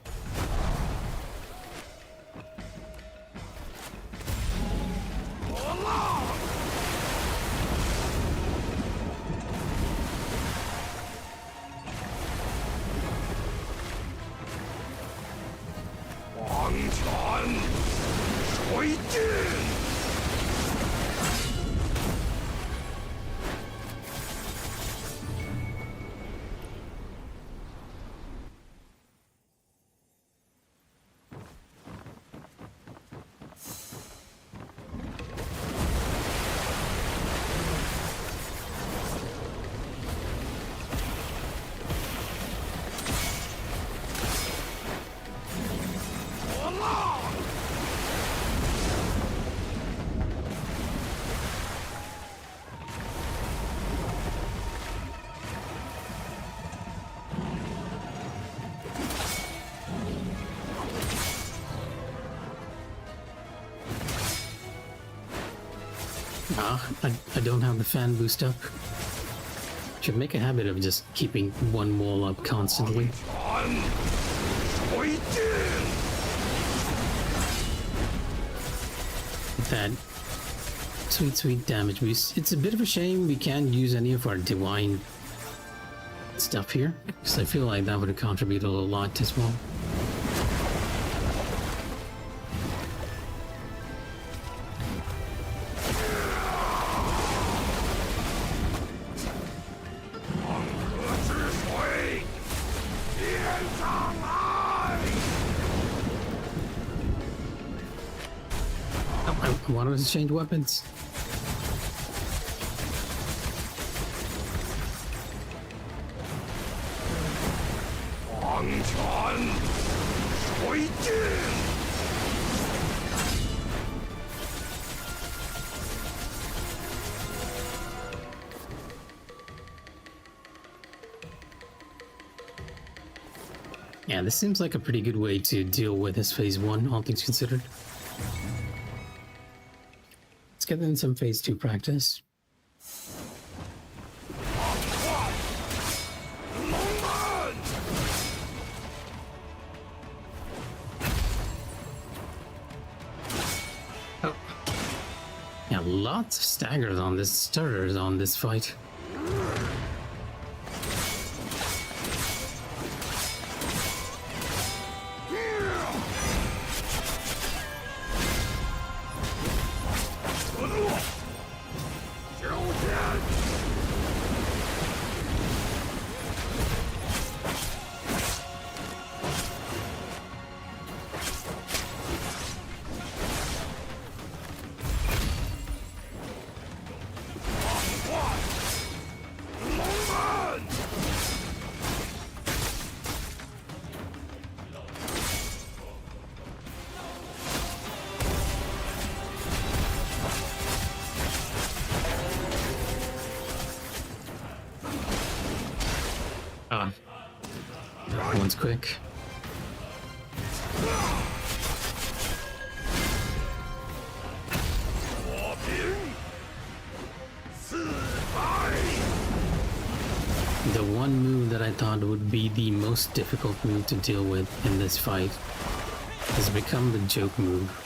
S1: I don't have the fan boost up. Should make a habit of just keeping one wall up constantly. That sweet damage boost. It's a bit of a shame we can't use any of our divine stuff here, because I feel like that would have contributed a lot as well. I wanted to change weapons. Yeah, this seems like a pretty good way to deal with this phase 1, all things considered. get in some phase 2 practice. Oh. Yeah, lots of staggers on this, stutters on this fight. Ah, one's quick. The one move that I thought would be the most difficult move to deal with in this fight has become the joke move.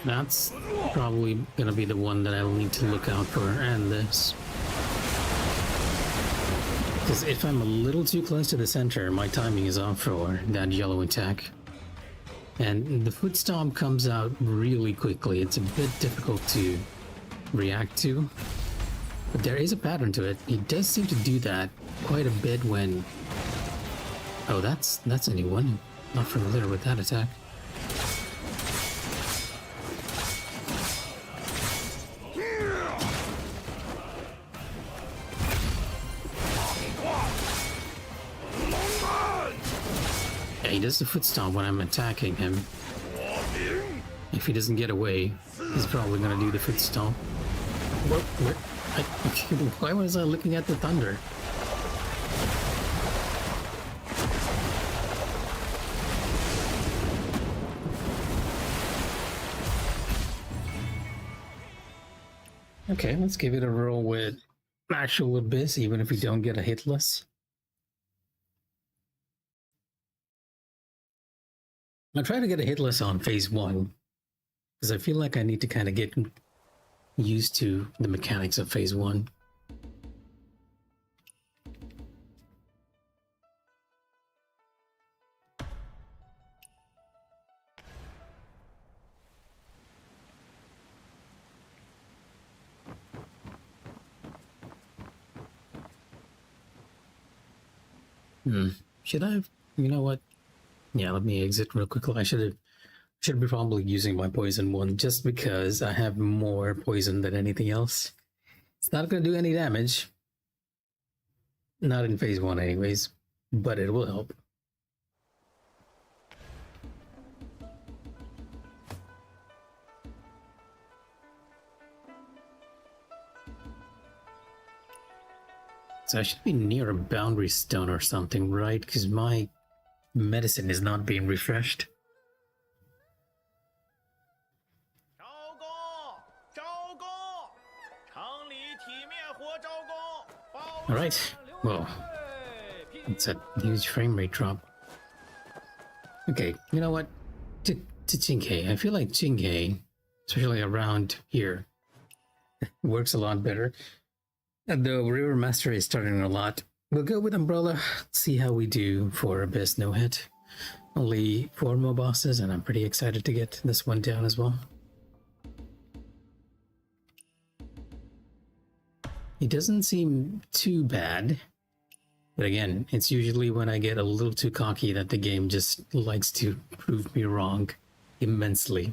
S1: That's probably gonna be the one that I'll need to look out for, and this. Because if I'm a little too close to the center, my timing is off for that yellow attack. And the foot stomp comes out really quickly. It's a bit difficult to react to. But there is a pattern to it. It does seem to do that quite a bit when... Oh, that's a new one. Not familiar with that attack. Yeah, he does the foot stomp when I'm attacking him. If he doesn't get away, he's probably gonna do the foot stomp. Why was I looking at the thunder? Okay, let's give it a roll with actual Abyss, even if we don't get a hitless. I'll try to get a hitless on phase 1, because I feel like I need to kind of get used to the mechanics of phase 1. Should I have, you know what? Yeah, let me exit real quickly. I should be probably using my poison one just because I have more poison than anything else. It's not going to do any damage. Not in phase 1 anyways, but it will help. So I should be near a boundary stone or something, right? Because my medicine is not being refreshed. Alright, well, it's a huge frame rate drop. Okay, you know what? To Jinkei, I feel like Jinkei, especially around here, works a lot better. And the River Master is starting a lot. We'll go with Umbrella, see how we do for Abyss no hit. Only 4 more bosses, and I'm pretty excited to get this one down as well. He doesn't seem too bad, but again, it's usually when I get a little too cocky that the game just likes to prove me wrong immensely.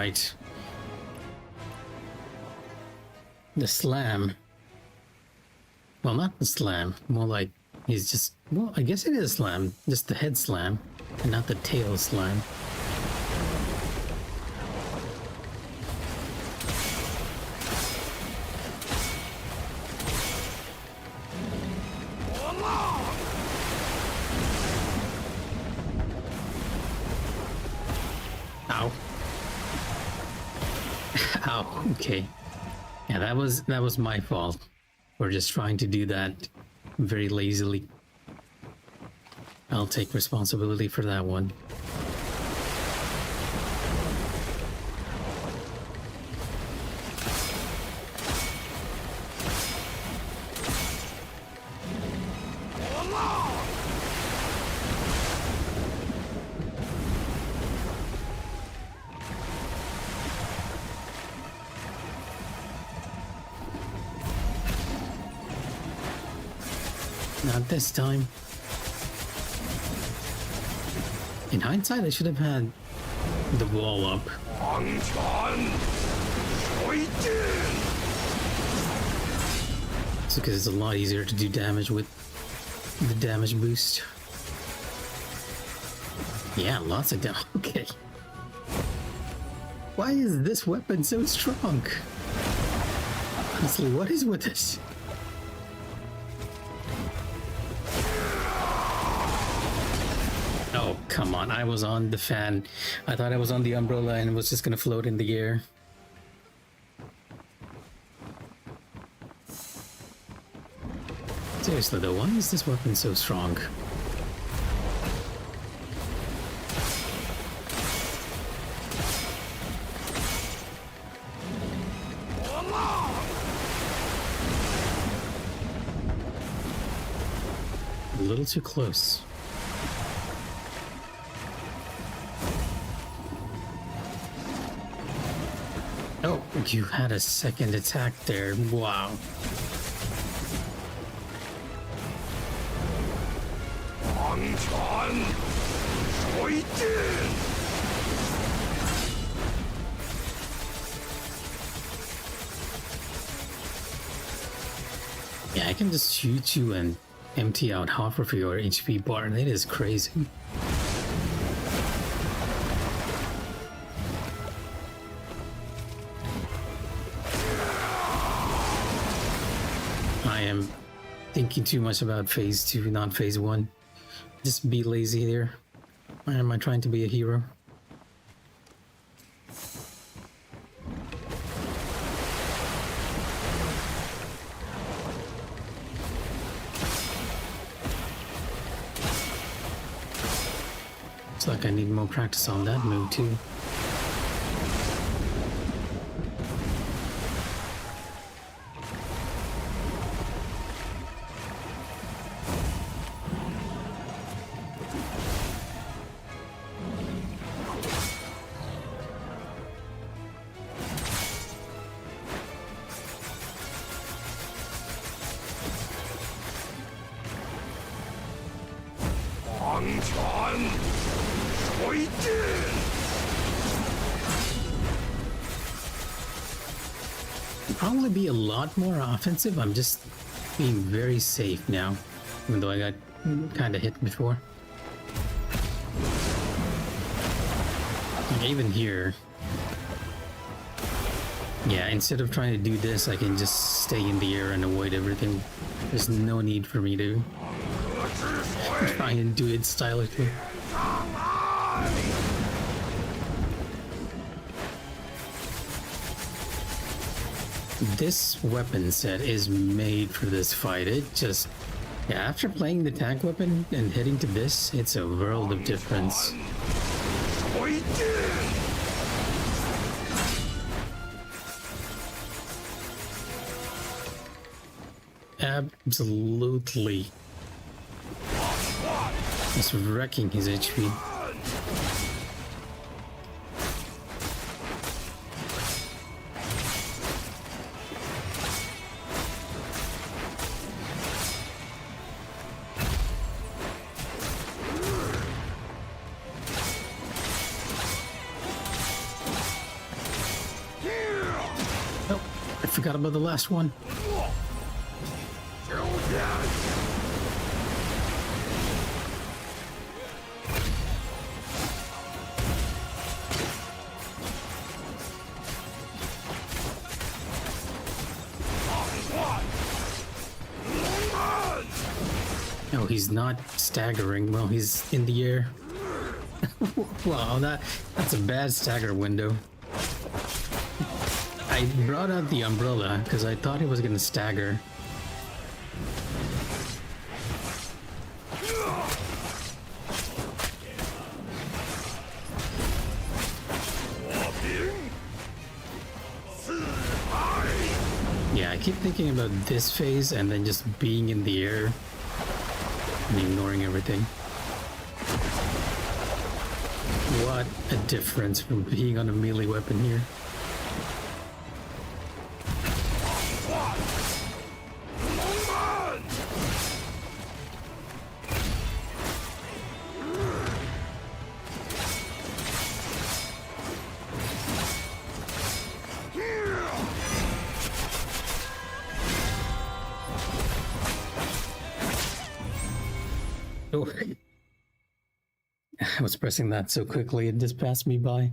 S1: right. The slam. Well, not the slam. More like he's just... Well, I guess it is a slam. Just the head slam. And not the tail slam. Ow. Ow, okay. Yeah, that was my fault. We're just trying to do that very lazily. I'll take responsibility for that one. Not this time. In hindsight, I should have had the wall up. It's because it's a lot easier to do damage with the damage boost. Yeah, lots of damage. Okay. Why is this weapon so strong? Honestly, what is with this? Oh, come on. I was on the fan. I thought I was on the umbrella and was just gonna float in the air. Seriously though, why is this weapon so strong? A little too close. Oh, you had a second attack there. Wow. Yeah, I can just shoot you and empty out half of your HP bar. That is crazy. I am thinking too much about phase 2, not phase 1. Just be lazy there. Why am I trying to be a hero? Looks like I need more practice on that move too. Probably be a lot more offensive. I'm just being very safe now, even though I got kind of hit before. And even here, yeah, instead of trying to do this, I can just stay in the air and avoid everything. There's no need for me to try and do it stylically. This weapon set is made for this fight. It just... yeah, after playing the tank weapon and heading to this, it's a world of difference. Absolutely. Just wrecking his HP. forgot about the last one. No, he's not staggering. Well, he's in the air. Wow, that's a bad stagger window. I brought out the umbrella because I thought he was gonna stagger. Yeah, I keep thinking about this phase and then just being in the air and ignoring everything. What a difference from being on a melee weapon here. Oh. I was pressing that so quickly it just passed me by.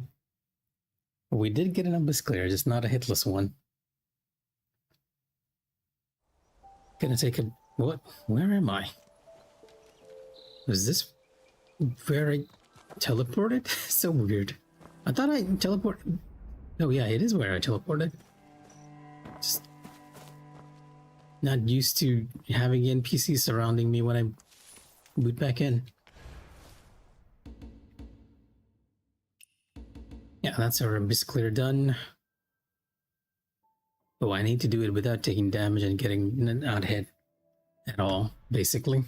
S1: We did get an abyss clear, just not a hitless one. Gonna take a... what? Where am I? Was this where I teleported? So weird. I thought I teleported... oh yeah, it is where I teleported. Just not used to having NPCs surrounding me when I boot back in. Yeah, that's our abyss clear done. Oh, I need to do it without taking damage and getting not hit at all, basically.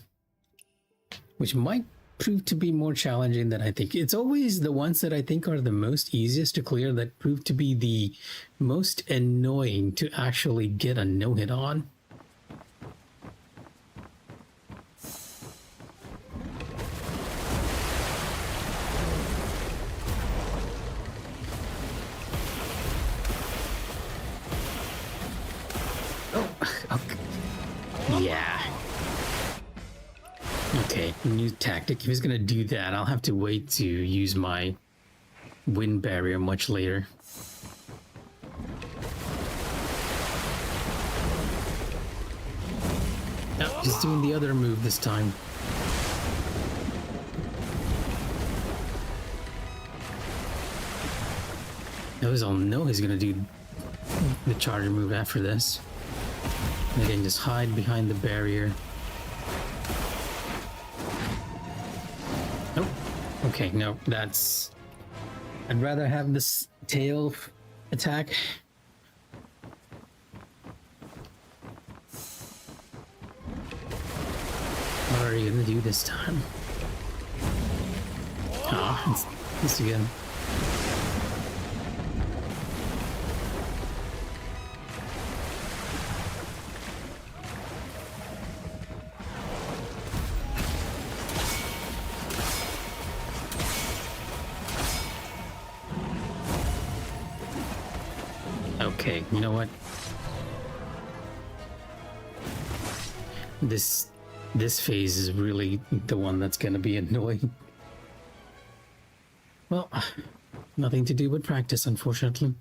S1: Which might prove to be more challenging than I think. It's always the ones that I think are the most easiest to clear that prove to be the most annoying to actually get a no-hit on. Yeah. Okay, new tactic. If he's gonna do that, I'll have to wait to use my wind barrier much later. Oh, he's doing the other move this time. I'll know he's gonna do the charger move after this. And again, just hide behind the barrier. Oh, okay, no, that's... I'd rather have this tail attack. What are you gonna do this time? Ah, it's this again. Okay, you know what? This phase is really the one that's gonna be annoying. Well, nothing to do but practice, unfortunately.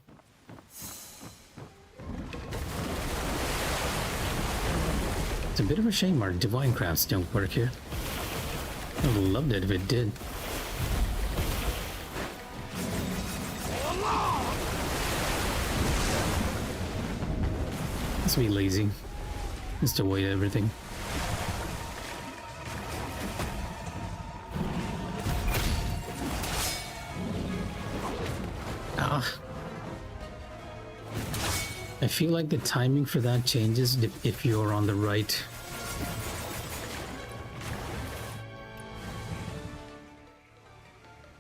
S1: It's a bit of a shame our divine crafts don't work here. I would have loved it if it did. Let's be lazy. Just avoid everything. Ah. I feel like the timing for that changes if you're on the right.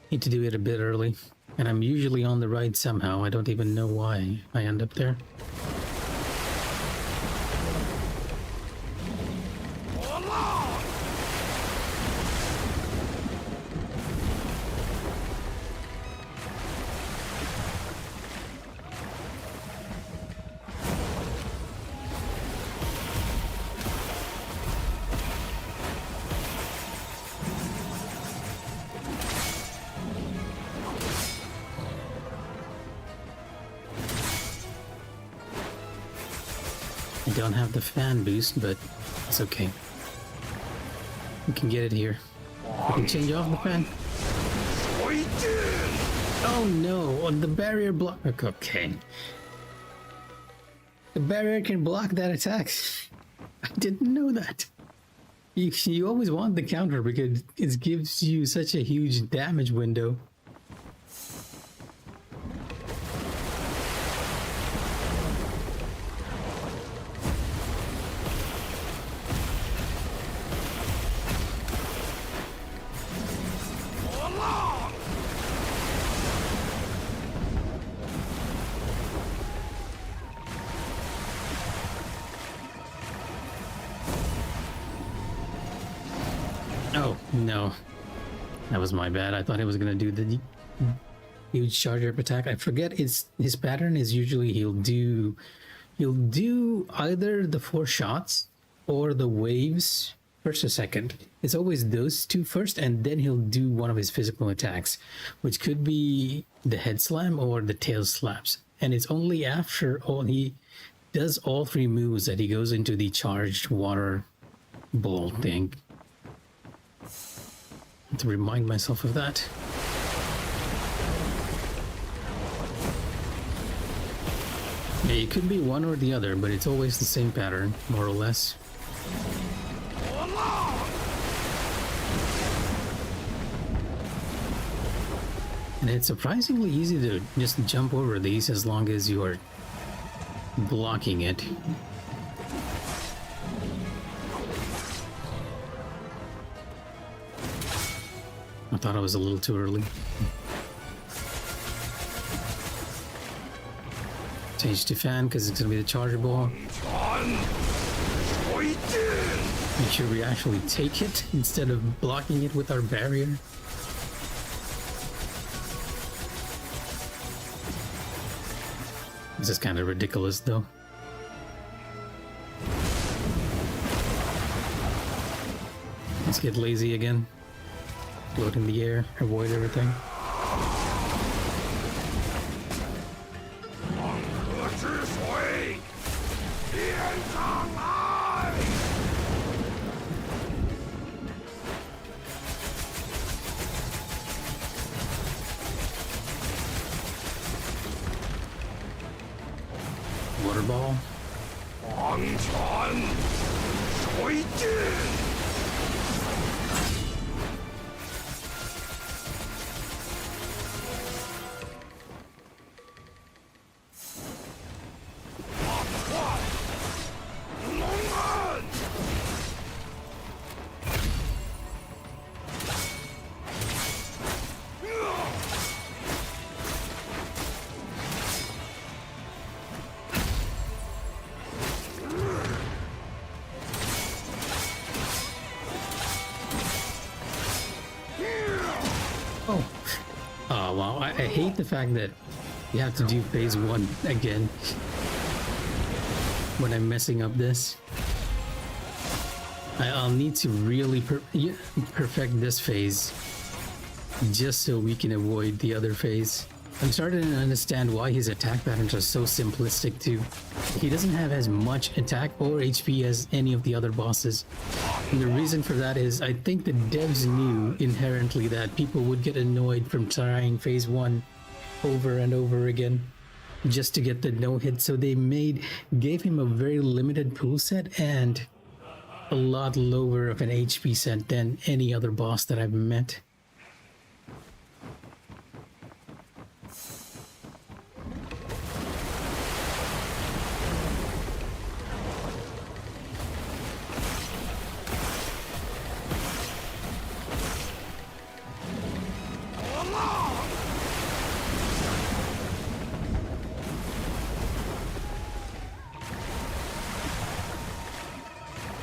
S1: Need to do it a bit early. And I'm usually on the right somehow. I don't even know why I end up there. I don't have the fan boost, but it's okay. We can get it here. We can change off the fan. Oh no, the barrier block. Okay. The barrier can block that attack. I didn't know that. You always want the counter because it gives you such a huge damage window. Oh, no. That was my bad. I thought he was gonna do the huge charge up attack. I forget his pattern is usually he'll do either the 4 shots or the waves first or second. It's always those two first, and then he'll do one of his physical attacks, which could be the head slam or the tail slaps. And it's only after he does all 3 moves that he goes into the charged water ball thing. To remind myself of that. Yeah, it could be one or the other, but it's always the same pattern, more or less. And it's surprisingly easy to just jump over these as long as you are blocking it. I thought I was a little too early. Change to fan because it's gonna be the charger ball. Make sure we actually take it instead of blocking it with our barrier. This is kind of ridiculous though. Let's get lazy again. Float in the air, avoid everything. Water ball. Oh wow, I hate the fact that you have to do phase 1 again when I'm messing up this. I'll need to really perfect this phase just so we can avoid the other phase. I'm starting to understand why his attack patterns are so simplistic too. He doesn't have as much attack or HP as any of the other bosses. And the reason for that is I think the devs knew inherently that people would get annoyed from trying phase 1 over and over again just to get the no hit, so they gave him a very limited pool set and a lot lower of an HP set than any other boss that I've met.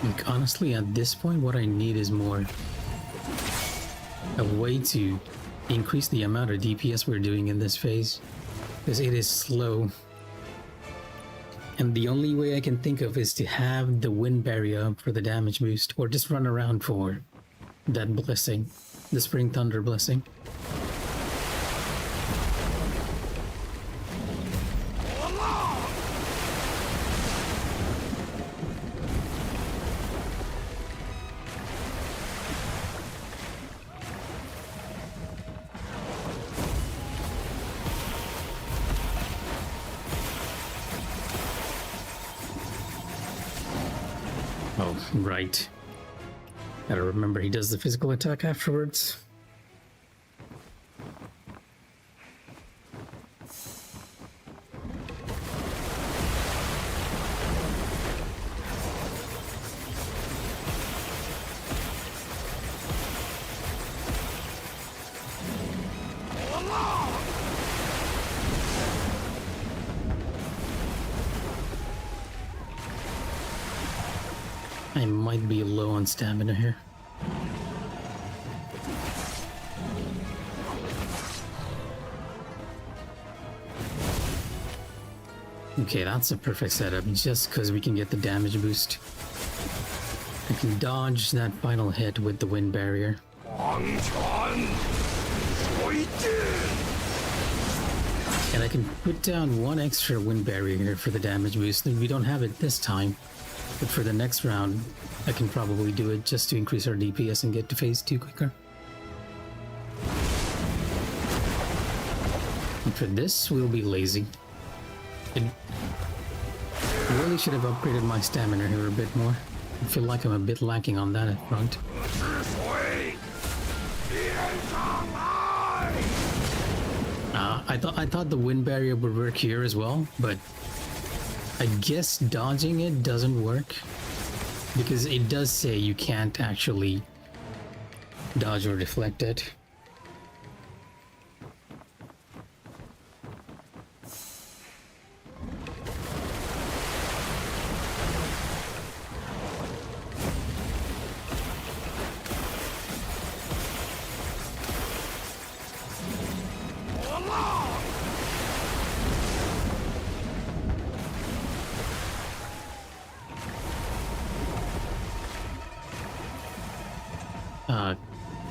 S1: Like, honestly, at this point, what I need is more a way to increase the amount of DPS we're doing in this phase, because it is slow. And the only way I can think of is to have the wind barrier up for the damage boost, or just run around for that blessing, the Spring Thunder blessing. Oh, right. Gotta remember he does the physical attack afterwards. I might be low on stamina here. Okay, that's a perfect setup, just because we can get the damage boost. I can dodge that final hit with the wind barrier. And I can put down one extra wind barrier here for the damage boost. We don't have it this time, but for the next round, I can probably do it just to increase our DPS and get to phase 2 quicker. And for this, we'll be lazy. I really should have upgraded my stamina here a bit more. I feel like I'm a bit lacking on that up front. I thought the wind barrier would work here as well, but I guess dodging it doesn't work because it does say you can't actually dodge or deflect it.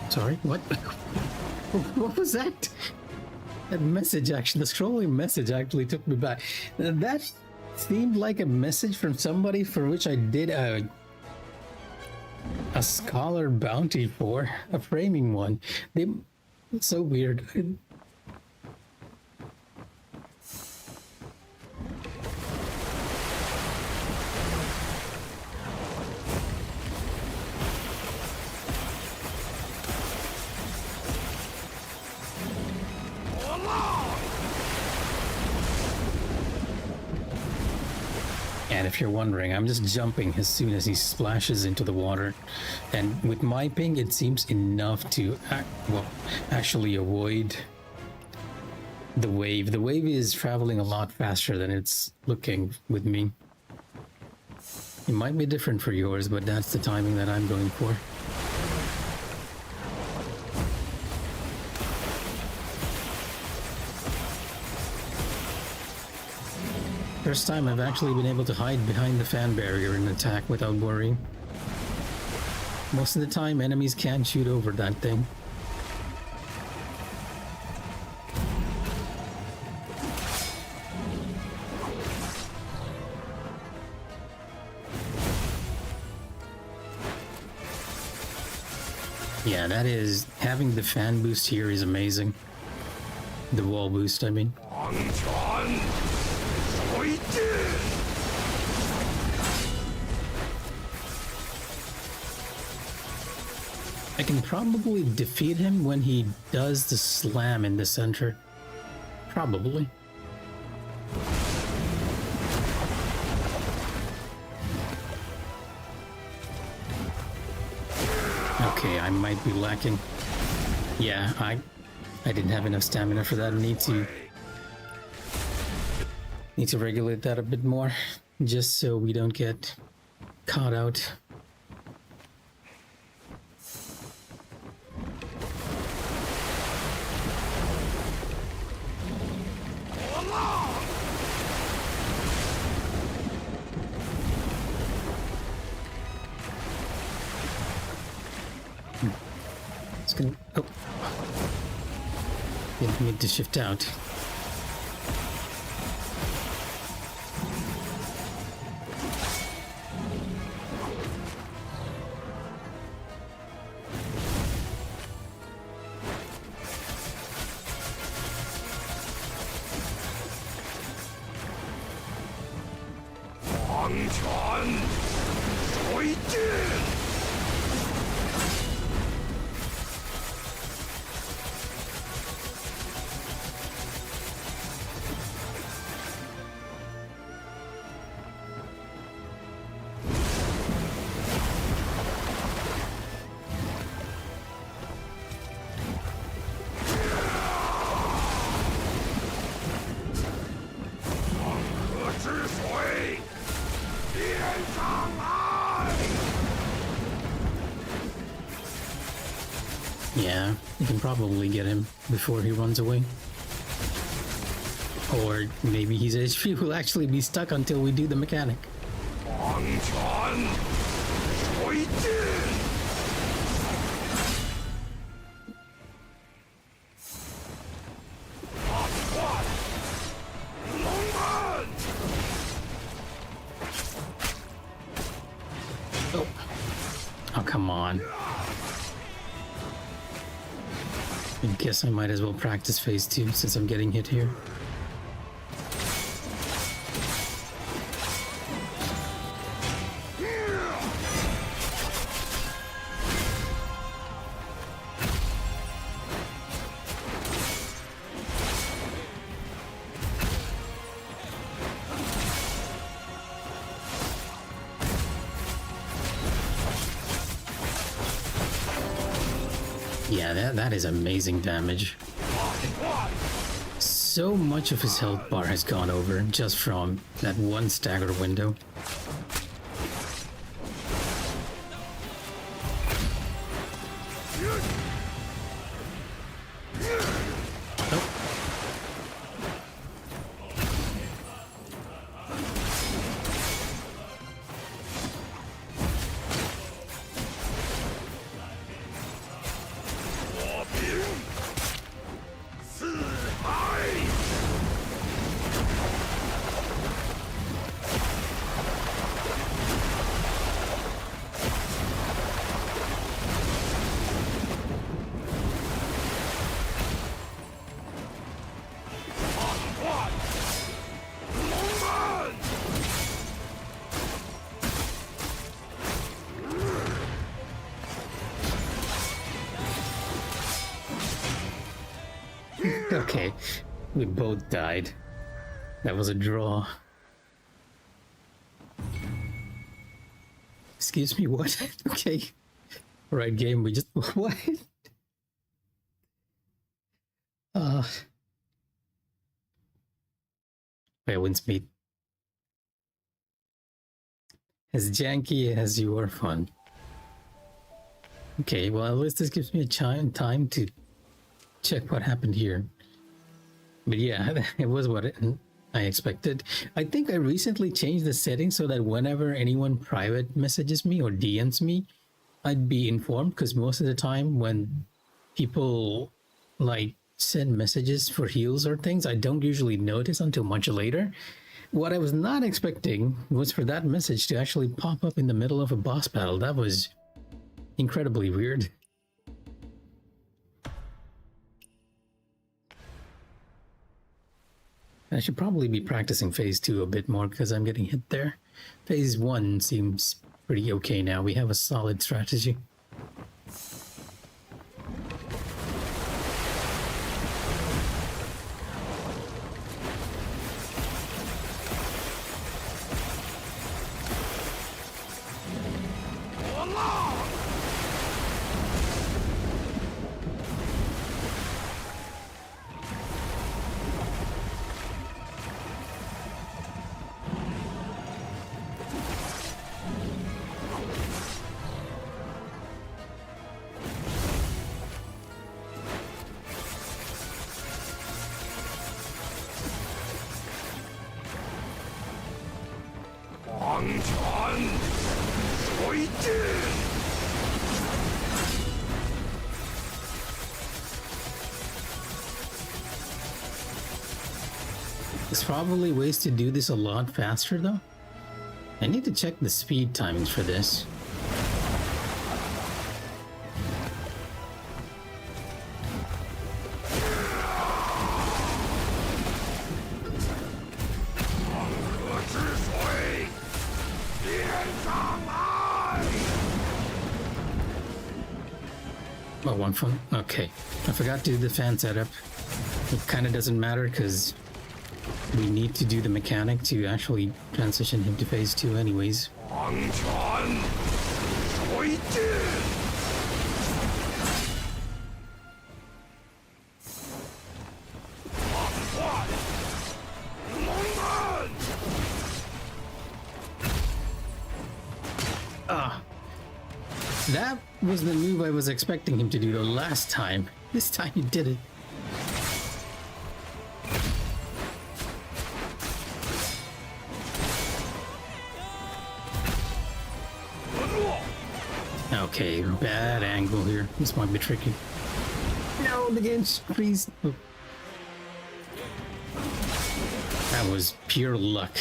S1: Sorry, what? What was that? That message actually, the scrolling message actually took me back. That seemed like a message from somebody for which I did a scholar bounty for, a framing one. It's so weird. And if you're wondering, I'm just jumping as soon as he splashes into the water. And with my ping, it seems enough to actually avoid the wave. The wave is traveling a lot faster than it's looking with me. It might be different for yours, but that's the timing that I'm going for. First time I've actually been able to hide behind the fan barrier and attack without worrying. Most of the time, enemies can't shoot over that thing. Yeah, that is... having the fan boost here is amazing. The wall boost, I mean. I can probably defeat him when he does the slam in the center. Probably. Okay, I might be lacking. Yeah, I didn't have enough stamina for that. Need to regulate that a bit more, just so we don't get caught out. It's gonna... oh. Didn't need to shift out.
S3: 水镜。之水，变上来！
S1: Yeah, you can probably get him before he runs away. Or maybe his HP will actually be stuck until we do the mechanic.
S3: 黄泉，水镜。大换，龙门。
S1: Oh. Oh, come on. I guess I might as well practice phase 2 since I'm getting hit here. Yeah, that is amazing damage. So much of his health bar has gone over just from that one stagger window. Okay, we both died. That was a draw. Excuse me, what? Okay. Right, game, we just... What? Wait, Windspeed. As janky as you are fun. Okay, well, at least this gives me a time to check what happened here. But yeah, it was what I expected. I think I recently changed the settings so that whenever anyone private messages me or DMs me, I'd be informed, because most of the time when people like send messages for heals or things, I don't usually notice until much later. What I was not expecting was for that message to actually pop up in the middle of a boss battle. That was incredibly weird. I should probably be practicing phase 2 a bit more because I'm getting hit there. Phase 1 seems pretty okay now. We have a solid strategy. There's probably ways to do this a lot faster though. I need to check the speed timings for this. Oh, one phone. Okay. I forgot to do the fan setup. It kind of doesn't matter because we need to do the mechanic to actually transition him to phase 2 anyways. Ah. That was the move I was expecting him to do the last time. This time he did it. Okay, bad angle here. This might be tricky. No, the game's freeze. Oh. That was pure luck.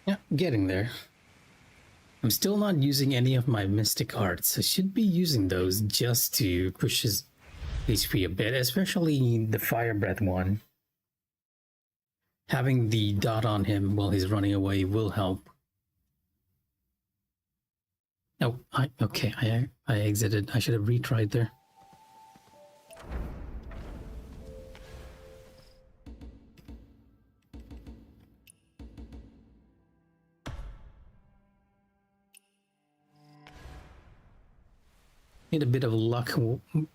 S1: Yeah, getting there. I'm still not using any of my mystic arts. I should be using those just to push his HP a bit, especially the fire breath one. Having the dot on him while he's running away will help. Oh, I exited. I should have retried there. Need a bit of luck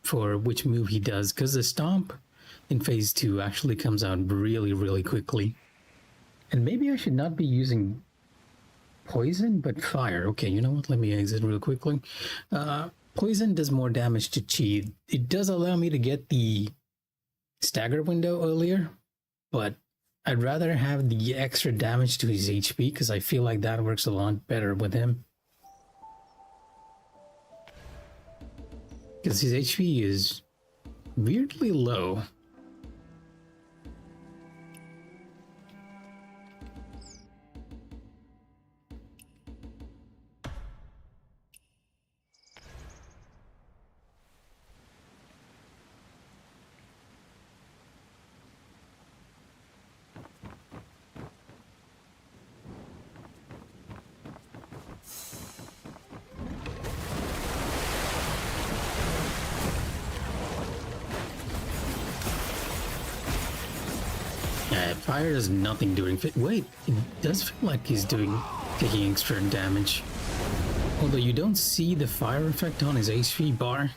S1: for which move he does, because the stomp in phase 2 actually comes out really quickly. And maybe I should not be using poison, but fire. Okay, you know what? Let me exit real quickly. Poison does more damage to chi. It does allow me to get the stagger window earlier, but I'd rather have the extra damage to his HP because I feel like that works a lot better with him. Because his HP is weirdly low. Fire does nothing doing fit. Wait, it does feel like he's taking extra damage. Although you don't see the fire effect on his HP bar.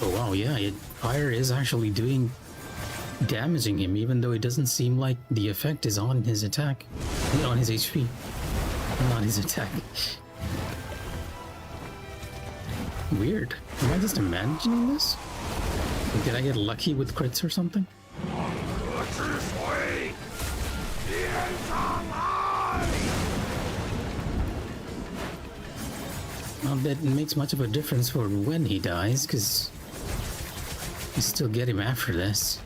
S1: Oh wow, yeah, fire is actually damaging him, even though it doesn't seem like the effect is on his attack, on his HP, not his attack. Weird. Am I just imagining this? Did I get lucky with crits or something? Not that it makes much of a difference for when he dies, because you still get him after this.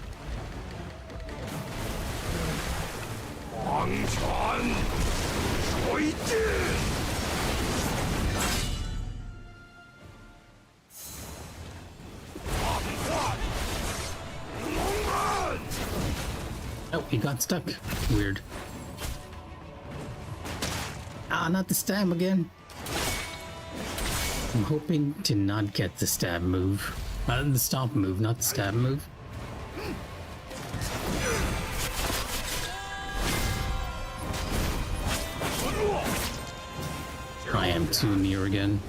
S1: Oh, he got stuck. Weird. Ah, not the stab again. I'm hoping to not get the stab move. The stomp move, not the stab move. I am too near again.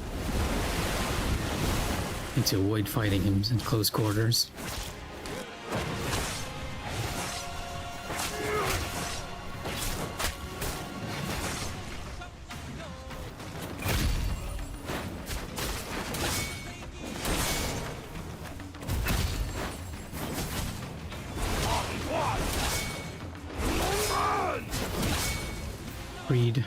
S1: Need to avoid fighting him in close quarters. Read.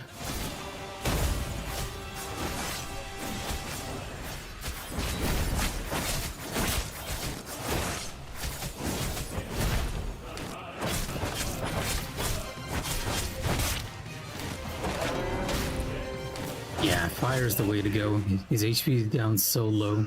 S1: Yeah, fire is the way to go. His HP is down so low.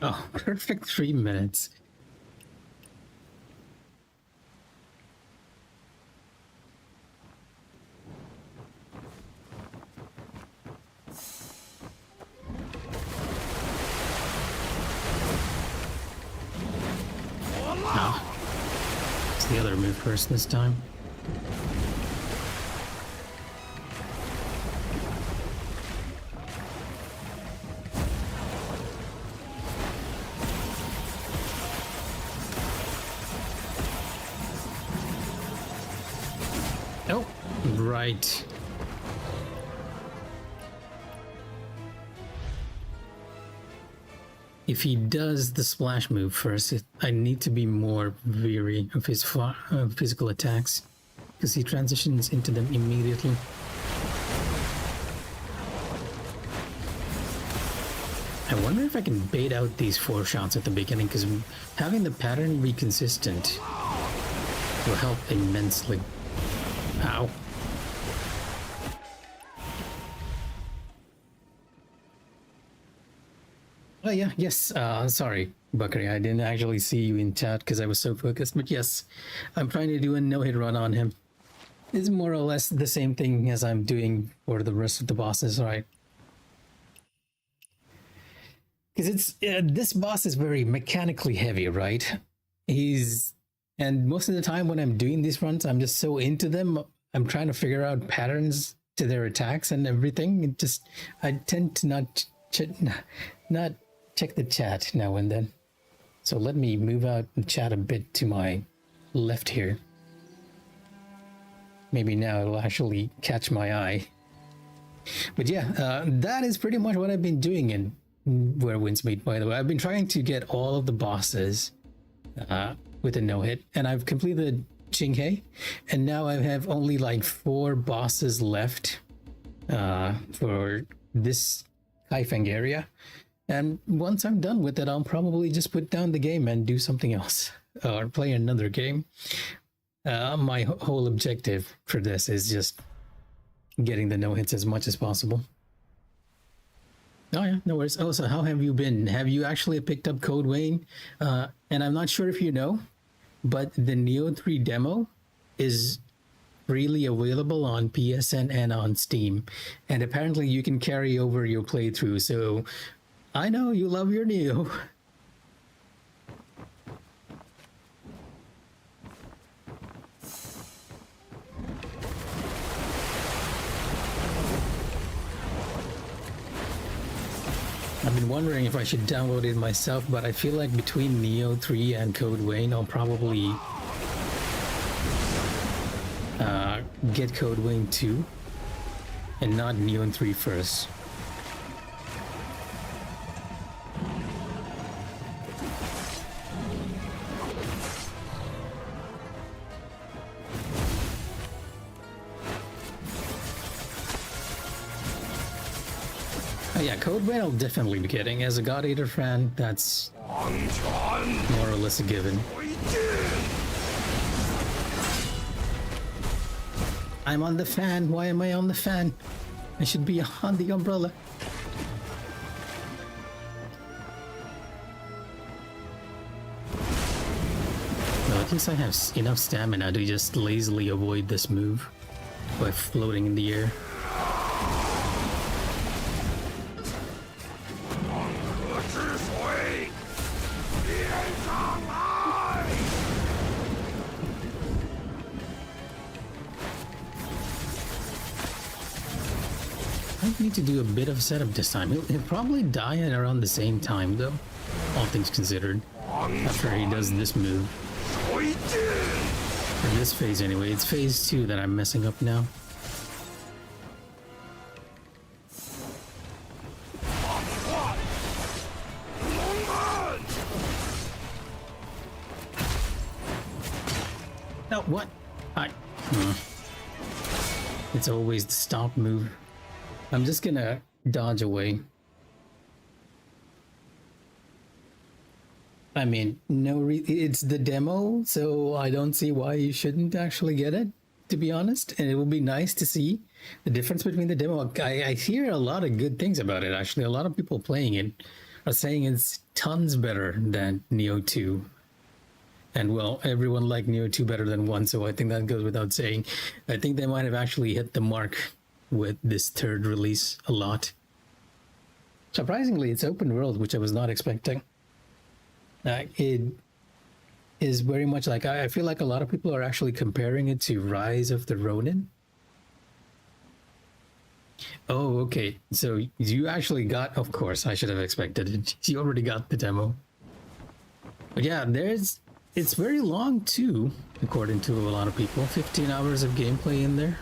S1: Oh, perfect 3 minutes. It's the other move first this time. Oh, right. If he does the splash move first, I need to be more wary of his physical attacks, because he transitions into them immediately. I wonder if I can bait out these 4 shots at the beginning, because having the pattern be consistent will help immensely. Ow. Oh yeah, yes, sorry, Bakari, I didn't actually see you in chat because I was so focused, but yes, I'm trying to do a no-hit run on him. It's more or less the same thing as I'm doing for the rest of the bosses, right? Because it's, this boss is very mechanically heavy, right? And most of the time when I'm doing these runs, I'm just so into them, I'm trying to figure out patterns to their attacks and everything. I tend to not check the chat now and then. So let me move out the chat a bit to my left here. Maybe now it'll actually catch my eye. But yeah, that is pretty much what I've been doing in Where Winds Meet, by the way. I've been trying to get all of the bosses with a no-hit, and I've completed Qinghe, and now I have only like 4 bosses left for this Kaifeng area. And once I'm done with it, I'll probably just put down the game and do something else or play another game. My whole objective for this is just getting the no-hits as much as possible. Oh yeah, no worries. Oh, so how have you been? Have you actually picked up Code Vein? And I'm not sure if you know, but the Neo 3 demo is freely available on PSN and on Steam. And apparently you can carry over your playthrough, so I know you love your Neo. I've been wondering if I should download it myself, but I feel like between Neo 3 and Code Vein, I'll probably get Code Vein 2 and not Neo 3 first. Yeah, Code Vein I'll definitely be getting. As a God Eater fan, that's more or less a given. I'm on the fan. Why am I on the fan? I should be on the umbrella. Well, at least I have enough stamina to just lazily avoid this move by floating in the air. I need to do a bit of setup this time. He'll probably die at around the same time, though, all things considered, after he does this move. In this phase, anyway. It's phase 2 that I'm messing up now. No, what? It's always the stop move. I'm just gonna dodge away. I mean, it's the demo, so I don't see why you shouldn't actually get it, to be honest. And it will be nice to see the difference between the demo. I hear a lot of good things about it, actually. A lot of people playing it are saying it's tons better than Nioh 2. And well, everyone liked Nioh 2 better than 1, so I think that goes without saying. I think they might have actually hit the mark with this third release a lot. Surprisingly, it's open world, which I was not expecting. It is very much like, I feel like a lot of people are actually comparing it to Rise of the Ronin. Oh, okay. So you actually got, of course, I should have expected it. You already got the demo. But yeah, it's very long too, according to a lot of people. 15 hours of gameplay in there.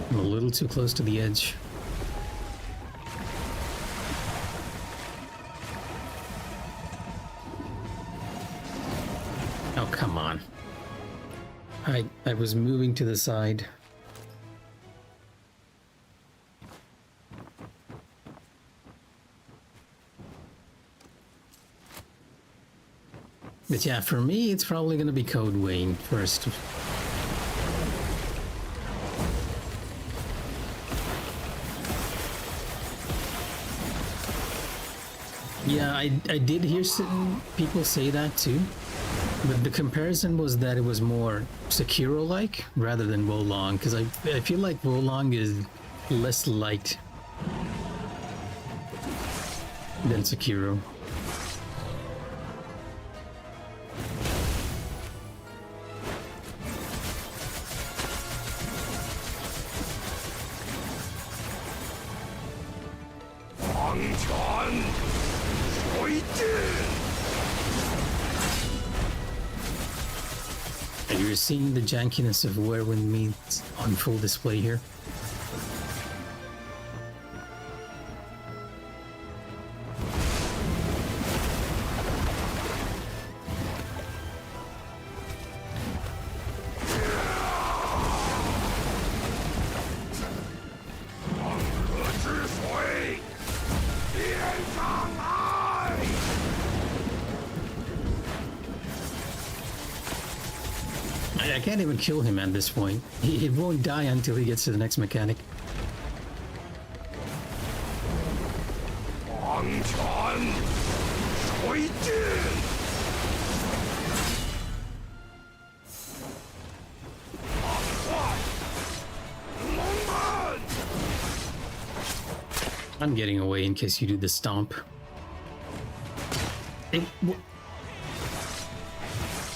S1: I'm a little too close to the edge. Oh, come on. I was moving to the side. But yeah, for me, it's probably going to be Code Wayne first. Yeah, I did hear certain people say that too, but the comparison was that it was more Sekiro-like rather than Wolong, because I feel like Wolong is less light than Sekiro. You're seeing the jankiness of Whirlwind meat on full display here. I can't even kill him at this point. He won't die until he gets to the next mechanic. I'm getting away in case you do the stomp.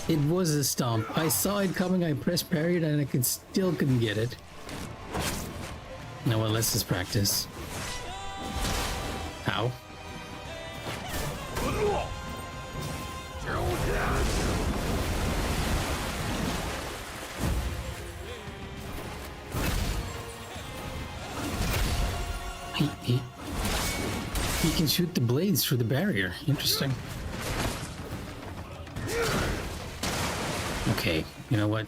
S1: It was a stomp. I saw it coming, I pressed parried, and I still couldn't get it. Now, well, let's just practice. How? He can shoot the blades through the barrier. Interesting. Okay, you know what?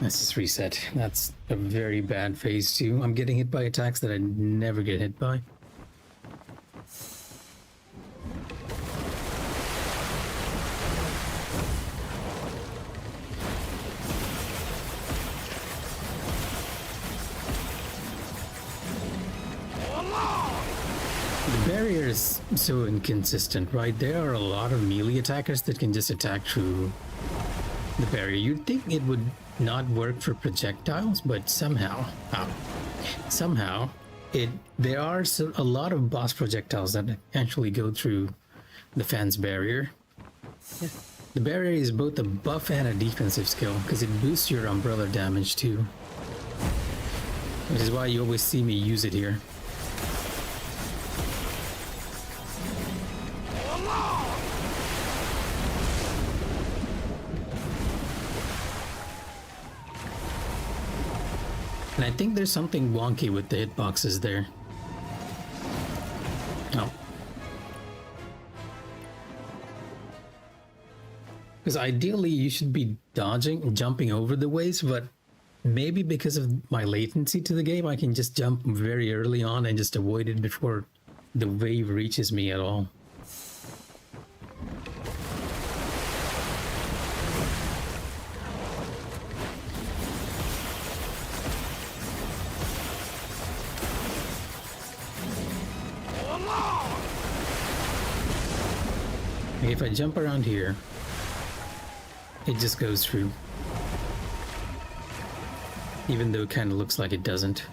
S1: Let's just reset. That's a very bad phase 2. I'm getting hit by attacks that I never get hit by. The barrier is so inconsistent, right? There are a lot of melee attackers that can just attack through the barrier. You'd think it would not work for projectiles, but somehow there are a lot of boss projectiles that actually go through the fan's barrier. The barrier is both a buff and a defensive skill because it boosts your umbrella damage too, which is why you always see me use it here. And I think there's something wonky with the hitboxes there. Oh. Because ideally you should be dodging, jumping over the waves, but maybe because of my latency to the game, I can just jump very early on and just avoid it before the wave reaches me at all. If I jump around here, it just goes through. Even though it kind of looks like it doesn't.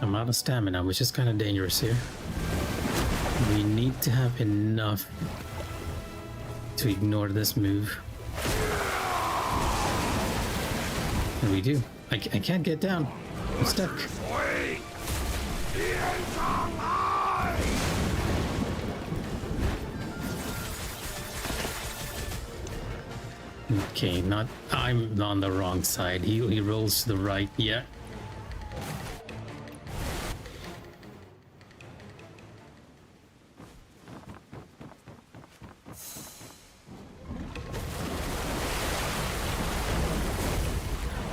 S1: I'm out of stamina, which is kind of dangerous here. We need to have enough to ignore this move. And we do. I can't get down. I'm stuck. Okay, I'm on the wrong side. He rolls to the right, yeah.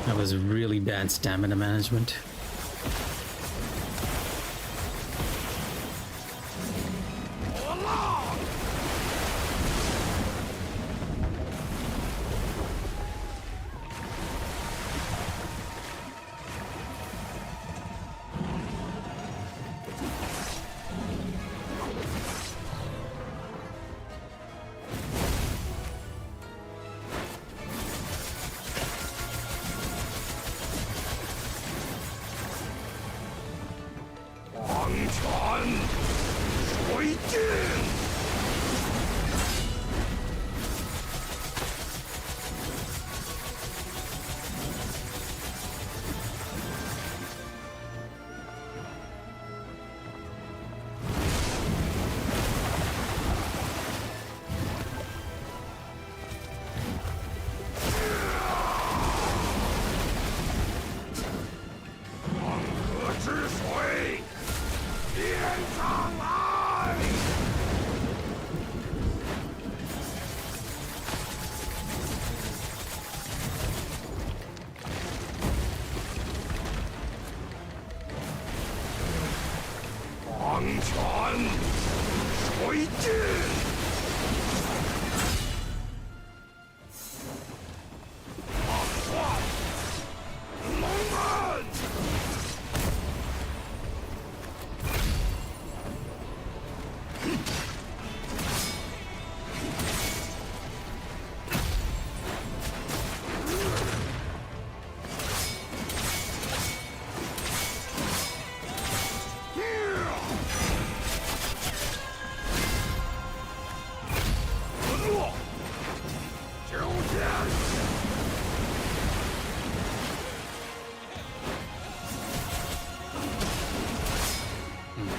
S1: That was really bad stamina management.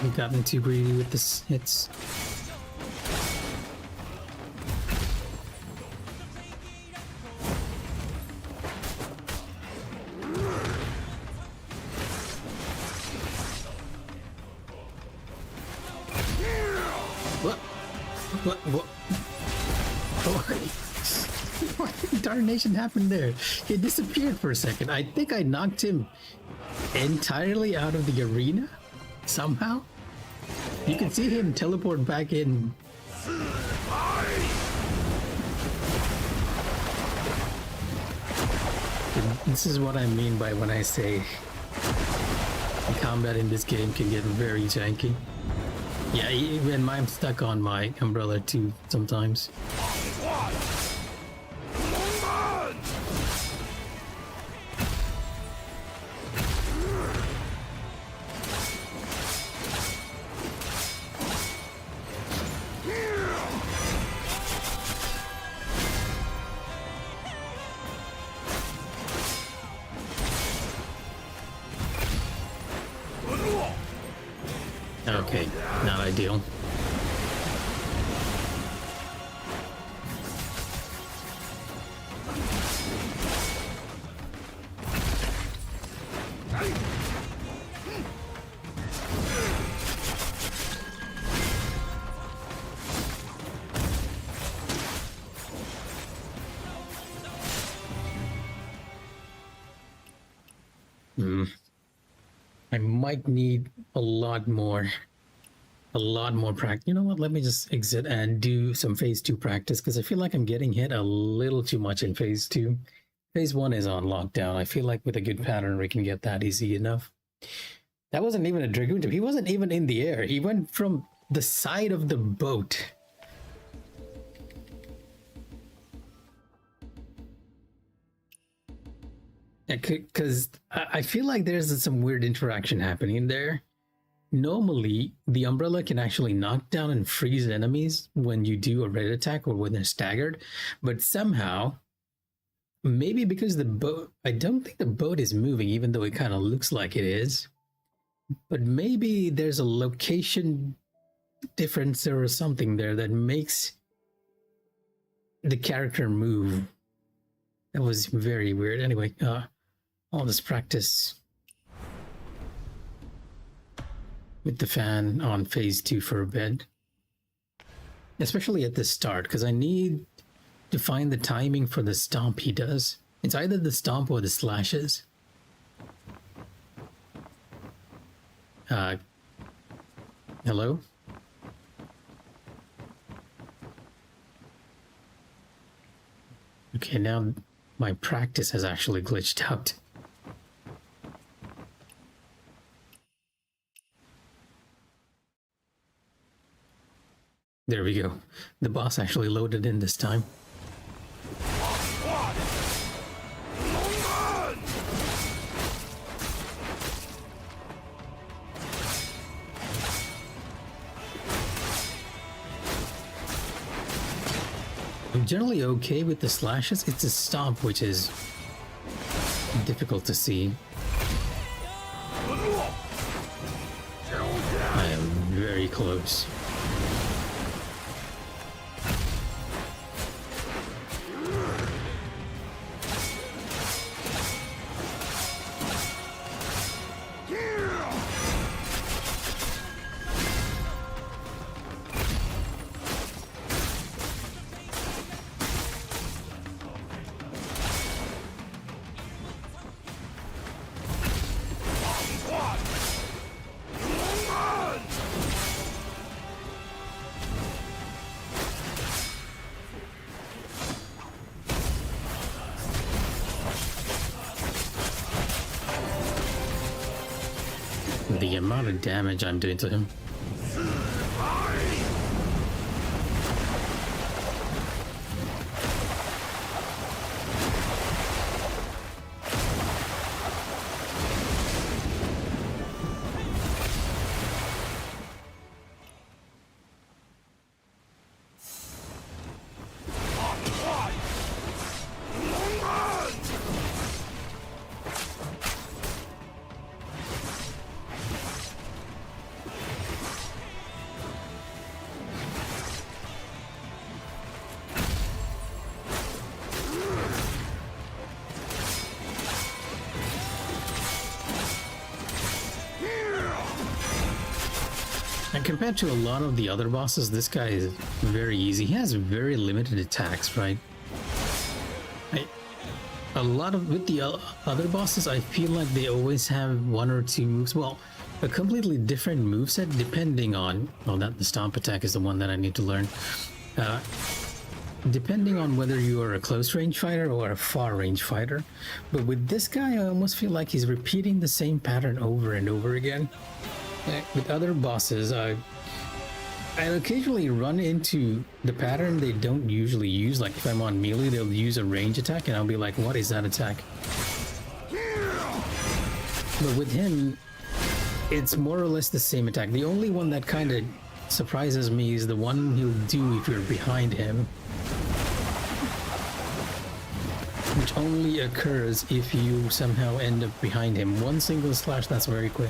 S1: We've gotten too greedy with this hits. What? What darnation happened there? He disappeared for a second. I think I knocked him entirely out of the arena somehow. You can see him teleport back in. This is what I mean by when I say combat in this game can get very janky. Yeah, even I'm stuck on my umbrella too sometimes. Okay, not ideal. I might need a lot more practice. You know what? Let me just exit and do some phase 2 practice because I feel like I'm getting hit a little too much in phase 2. Phase 1 is on lockdown. I feel like with a good pattern, we can get that easy enough. That wasn't even a Dragoon tip. He wasn't even in the air. He went from the side of the boat. Because I feel like there's some weird interaction happening there. Normally, the umbrella can actually knock down and freeze enemies when you do a red attack or when they're staggered. But somehow, maybe because the boat, I don't think the boat is moving, even though it kind of looks like it is. But maybe there's a location difference or something there that makes the character move. That was very weird. Anyway, I'll just practice with the fan on phase 2 for a bit. Especially at the start, because I need to find the timing for the stomp he does. It's either the stomp or the slashes. Hello? Okay, now my practice has actually glitched out. There we go. The boss actually loaded in this time. I'm generally okay with the slashes. It's a stomp which is difficult to see. I am very close. The amount of damage I'm doing to him. And compared to a lot of the other bosses, this guy is very easy. He has very limited attacks, right? A lot of with the other bosses, I feel like they always have one or two moves. Well, a completely different moveset depending on. Well, that the stomp attack is the one that I need to learn. Depending on whether you are a close range fighter or a far range fighter. But with this guy, I almost feel like he's repeating the same pattern over and over again. With other bosses, I occasionally run into the pattern they don't usually use. Like if I'm on melee, they'll use a range attack and I'll be like, what is that attack? But with him, it's more or less the same attack. The only one that kind of surprises me is the one he'll do if you're behind him, which only occurs if you somehow end up behind him. One single slash, that's very quick.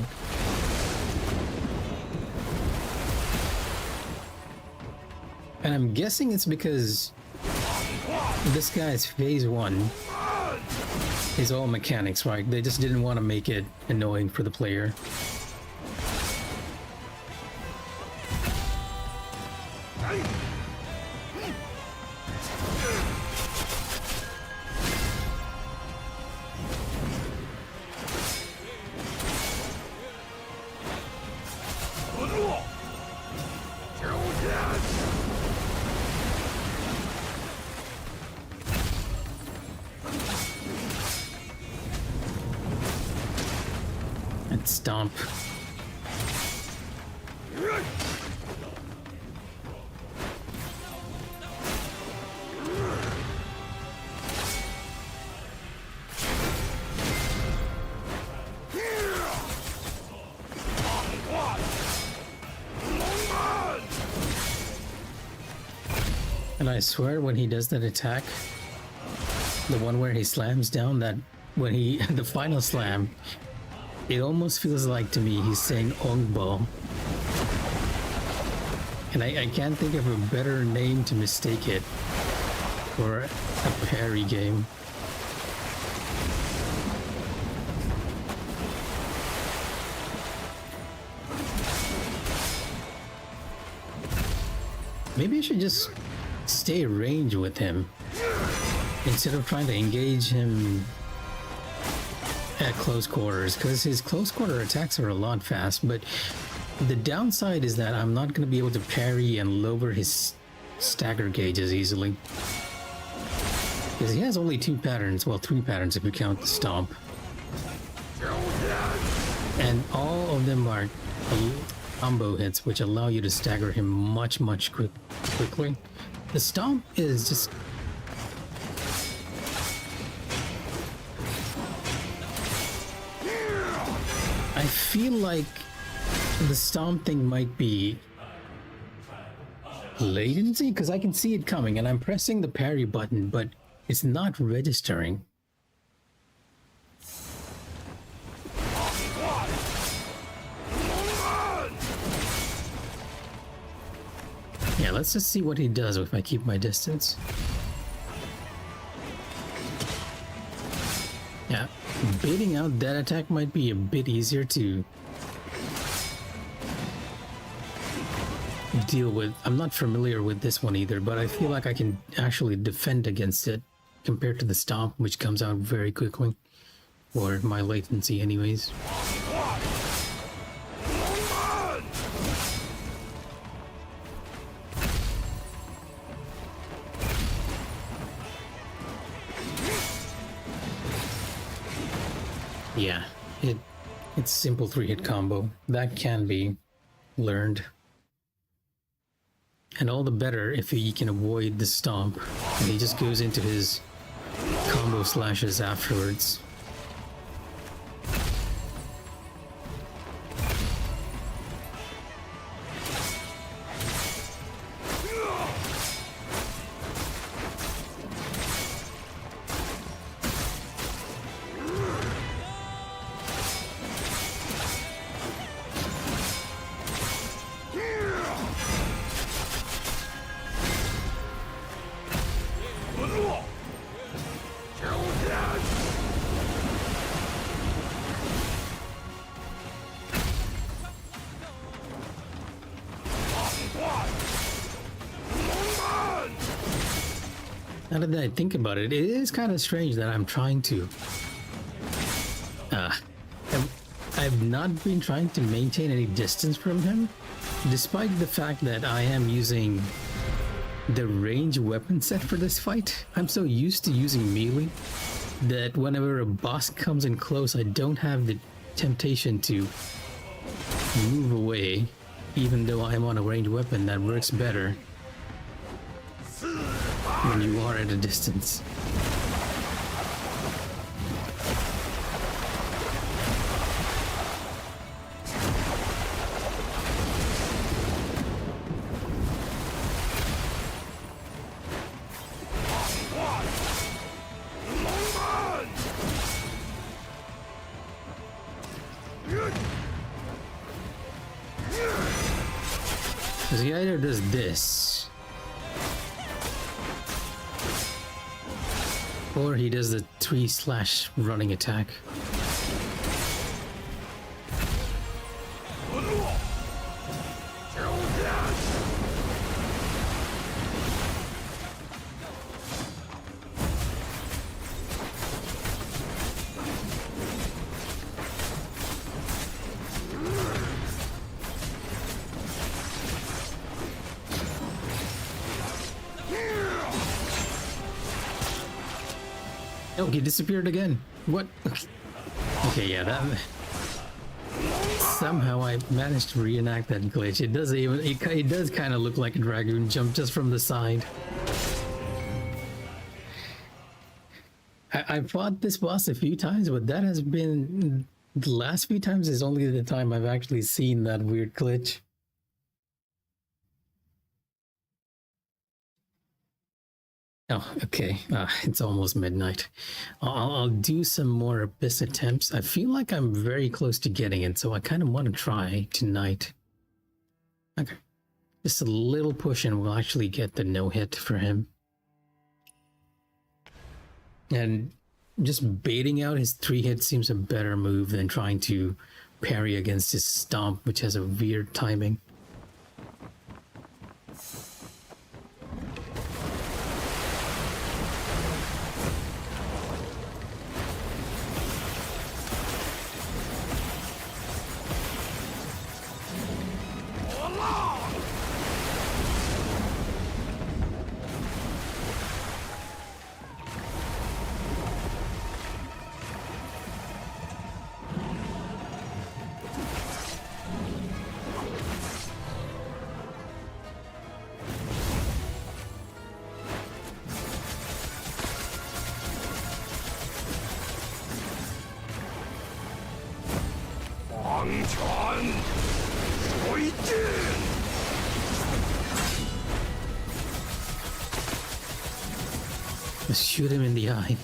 S1: And I'm guessing it's because this guy's phase 1 is all mechanics, right? They just didn't want to make it annoying for the player. And stomp. And I swear when he does that attack, the one where he slams down, that when he the final slam, it almost feels like to me he's saying Ongbo. And I can't think of a better name to mistake it for a parry game. Maybe I should just stay range with him instead of trying to engage him at close quarters, because his close quarter attacks are a lot fast, but the downside is that I'm not going to be able to parry and lower his stagger gauge as easily, because he has only 2 patterns, well 3 patterns if you count the stomp, and all of them are combo hits which allow you to stagger him much quickly. The stomp is just I feel like the stomp thing might be latency, because I can see it coming and I'm pressing the parry button, but it's not registering. Yeah, let's just see what he does if I keep my distance. Yeah, baiting out that attack might be a bit easier to deal with. I'm not familiar with this one either, but I feel like I can actually defend against it compared to the stomp, which comes out very quickly, or my latency anyways. Yeah, it's simple 3-hit combo. That can be learned. And all the better if he can avoid the stomp and he just goes into his combo slashes afterwards. Now that I think about it, it is kind of strange that I'm trying to. I've not been trying to maintain any distance from him, despite the fact that I am using the range weapon set for this fight. I'm so used to using melee that whenever a boss comes in close, I don't have the temptation to move away, even though I'm on a ranged weapon that works better when you are at a distance. Because he either does this, or he does the 3/ running attack. Oh, he disappeared again. What? Okay, yeah, that... Somehow I managed to reenact that glitch. It does even... It does kind of look like a dragoon jump just from the side. I fought this boss a few times, but that has been... The last few times is only the time I've actually seen that weird glitch. Oh, okay. It's almost midnight. I'll do some more abyss attempts. I feel like I'm very close to getting it, so I kind of want to try tonight. Okay. Just a little push and we'll actually get the no-hit for him. And just baiting out his 3-hit seems a better move than trying to parry against his stomp, which has a weird timing. Just shoot him in the eye.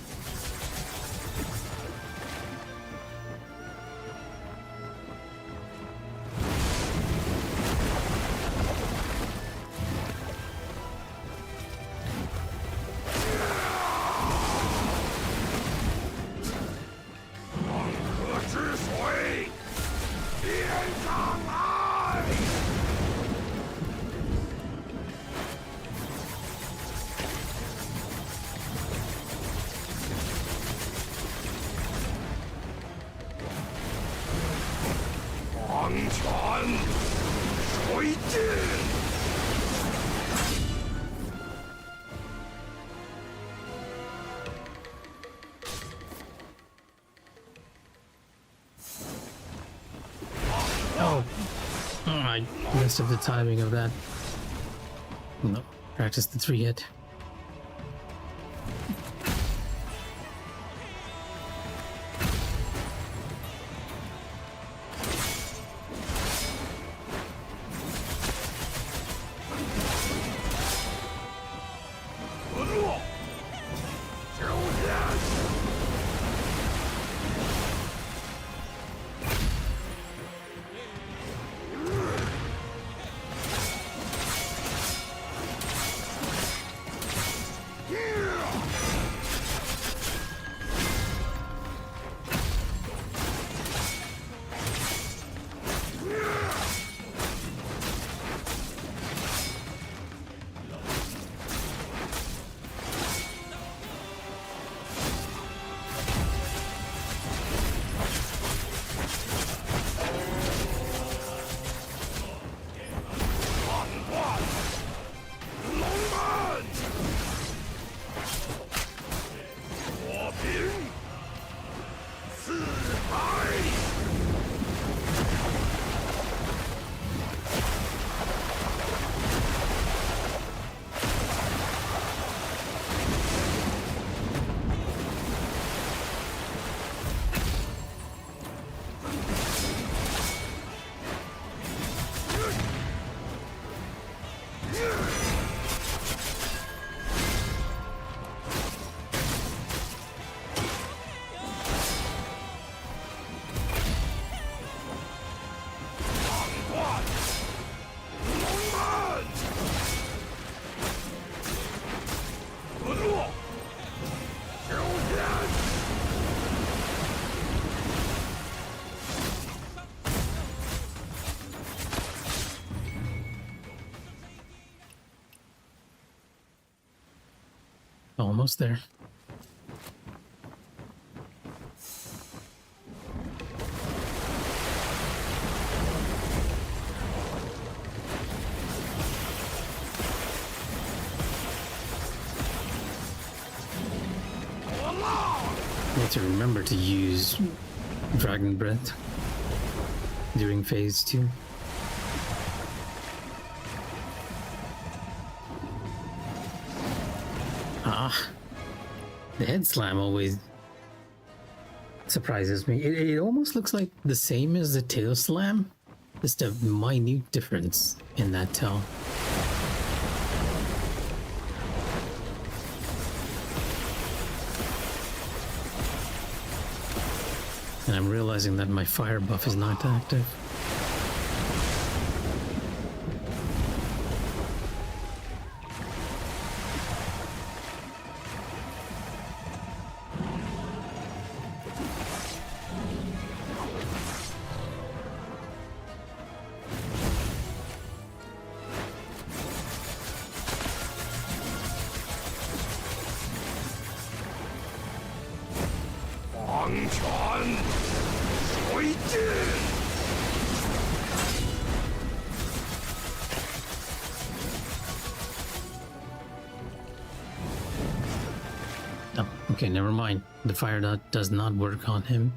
S1: I messed up the timing of that. No, practice the 3-hit. Almost there. Need to remember to use Dragon Breath during phase 2. The head slam always surprises me. It almost looks like the same as the tail slam, just a minute difference in that tail. And I'm realizing that my fire buff is not active. Oh, okay, never mind. The fire dot does not work on him.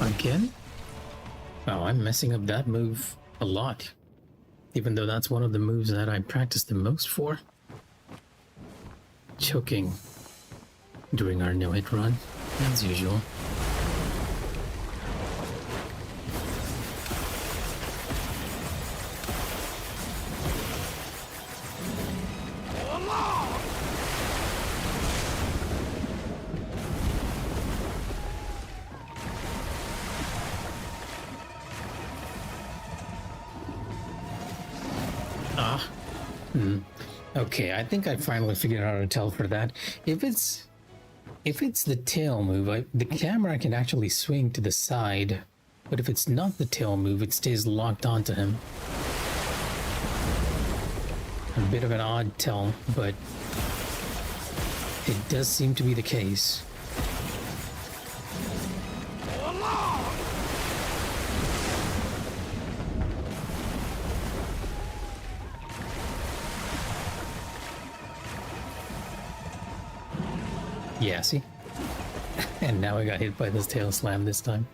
S1: Again? Oh, I'm messing up that move a lot. Even though that's one of the moves that I practice the most for. Choking during our no-hit run, as usual. Okay, I think I finally figured out how to tell for that. If it's the tail move, the camera can actually swing to the side, but if it's not the tail move, it stays locked onto him. A bit of an odd tell, but it does seem to be the case. Yeah, see? And now I got hit by this tail slam this time.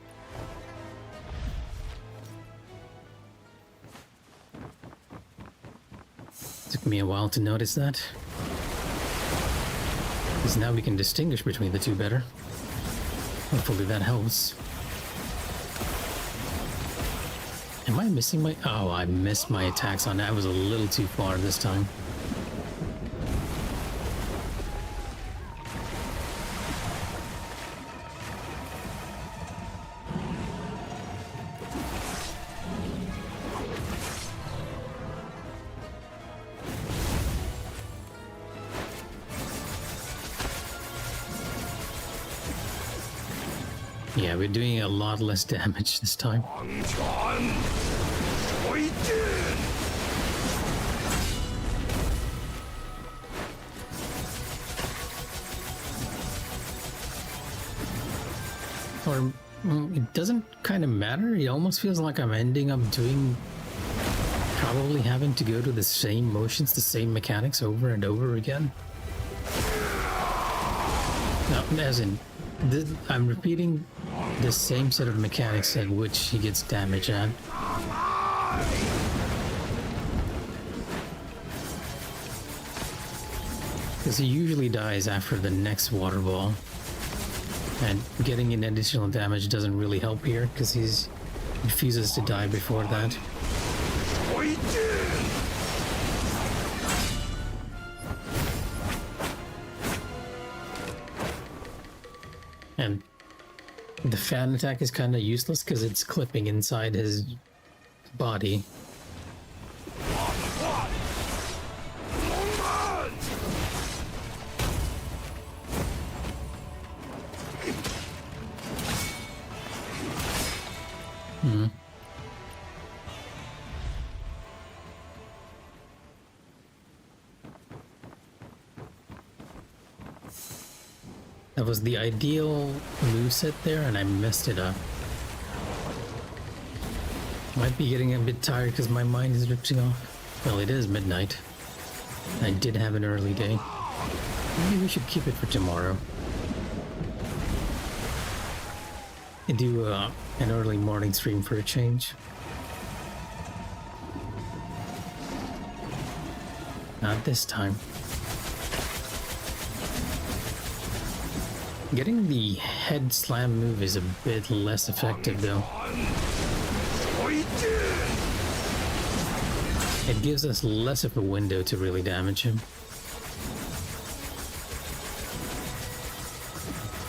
S1: Took me a while to notice that. Because now we can distinguish between the two better. Hopefully that helps. Am I missing my... Oh, I missed my attacks on that. I was a little too far this time. Yeah, we're doing a lot less damage this time. Or it doesn't kind of matter. It almost feels like I'm ending up doing, probably having to go to the same motions, the same mechanics over and over again. No, as in, I'm repeating the same set of mechanics at which he gets damage at. Because he usually dies after the next water ball. And getting an additional damage doesn't really help here, because he refuses to die before that. And the fan attack is kind of useless because it's clipping inside his body. That was the ideal moveset there, and I messed it up. Might be getting a bit tired because my mind is drifting off. Well, it is midnight. I did have an early day. Maybe we should keep it for tomorrow. And do an early morning stream for a change. Not this time. Getting the head slam move is a bit less effective though. It gives us less of a window to really damage him.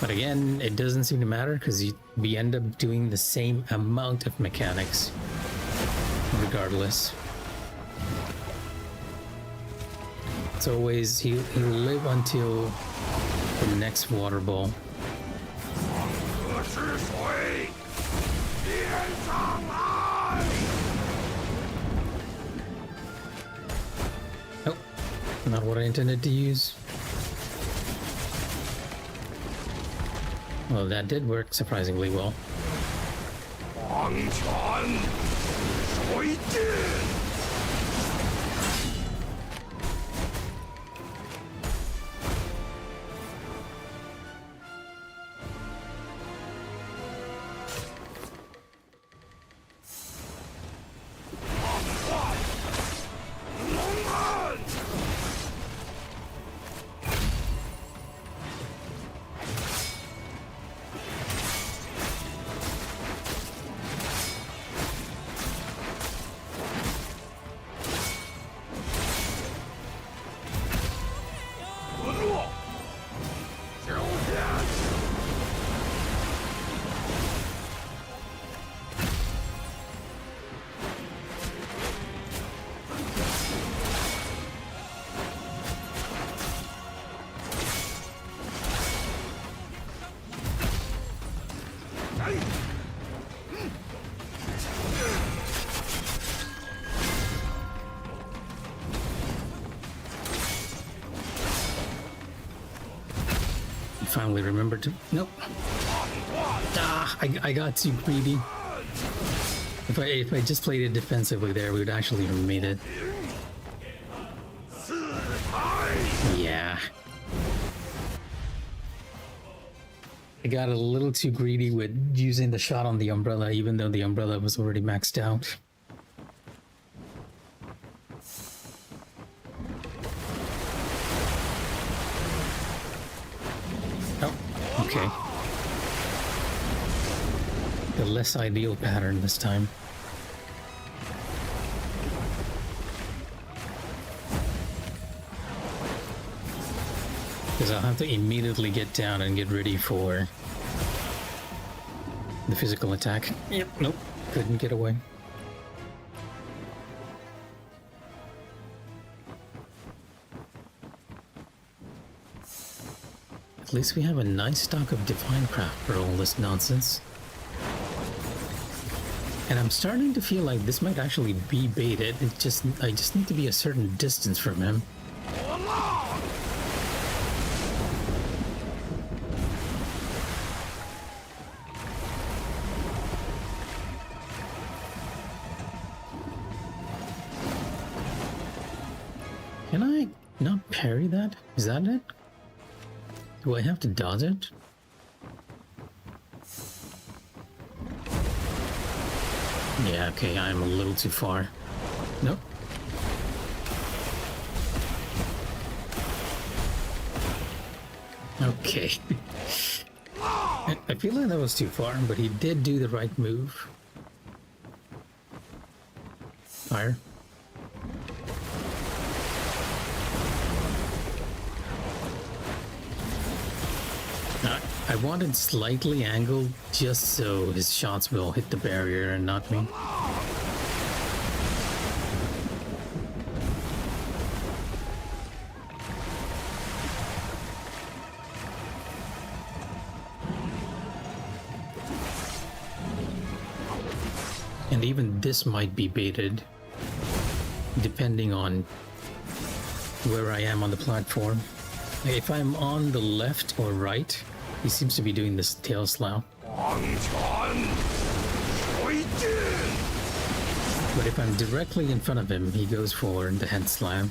S1: But again, it doesn't seem to matter because we end up doing the same amount of mechanics regardless. It's always, he'll live until the next water ball. Oh, not what I intended to use. Well, that did work surprisingly well. Finally remembered to... Nope. Ah, I got too greedy. If I just played it defensively there, we would actually have made it. Yeah. I got a little too greedy with using the shot on the umbrella, even though the umbrella was already maxed out. Okay. The less ideal pattern this time. Because I'll have to immediately get down and get ready for the physical attack. Yep, nope, couldn't get away. At least we have a nice stock of divine craft for all this nonsense. And I'm starting to feel like this might actually be baited. I just need to be a certain distance from him. Can I not parry that? Is that it? Do I have to dodge it? Yeah, okay, I'm a little too far. Nope. Okay. I feel like that was too far, but he did do the right move. Fire. I wanted slightly angled just so his shots will hit the barrier and not me. And even this might be baited, depending on where I am on the platform. If I'm on the left or right, he seems to be doing this tail slam. But if I'm directly in front of him, he goes for the head slam.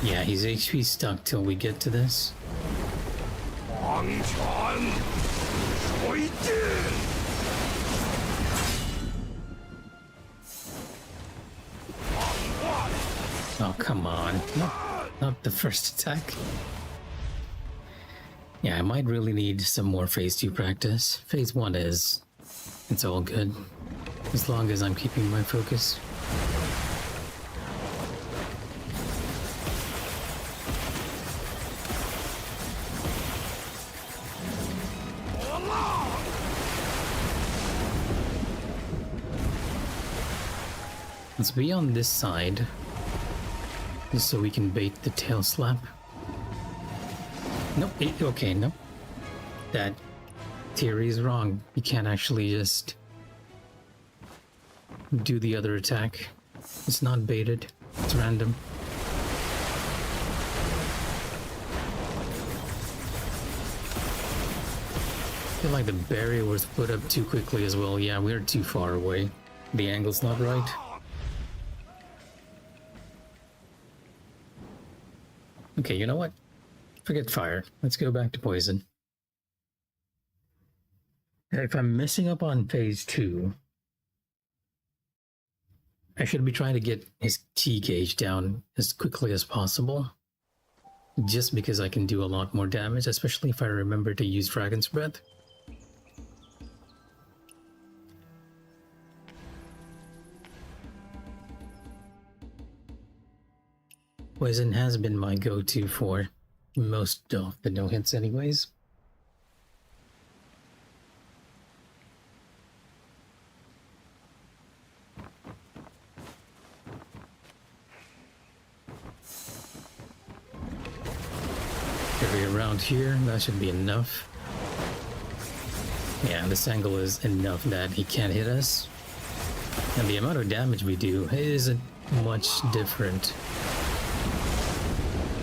S1: Yeah, he's HP stuck till we get to this. Oh, come on. Not the first attack. Yeah, I might really need some more phase 2 practice. Phase 1 is... it's all good. As long as I'm keeping my focus. Let's be on this side, just so we can bait the tail slap. Nope, okay, nope. That theory is wrong. You can't actually just do the other attack. It's not baited, it's random. I feel like the barrier was put up too quickly as well. Yeah, we're too far away. The angle's not right. Okay, you know what? Forget fire. Let's go back to poison. If I'm messing up on phase 2, I should be trying to get his T gauge down as quickly as possible. Just because I can do a lot more damage, especially if I remember to use Dragon's Breath. Poison has been my go-to for most of the no-hits anyways. Area around here, that should be enough. Yeah, this angle is enough that he can't hit us. And the amount of damage we do isn't much different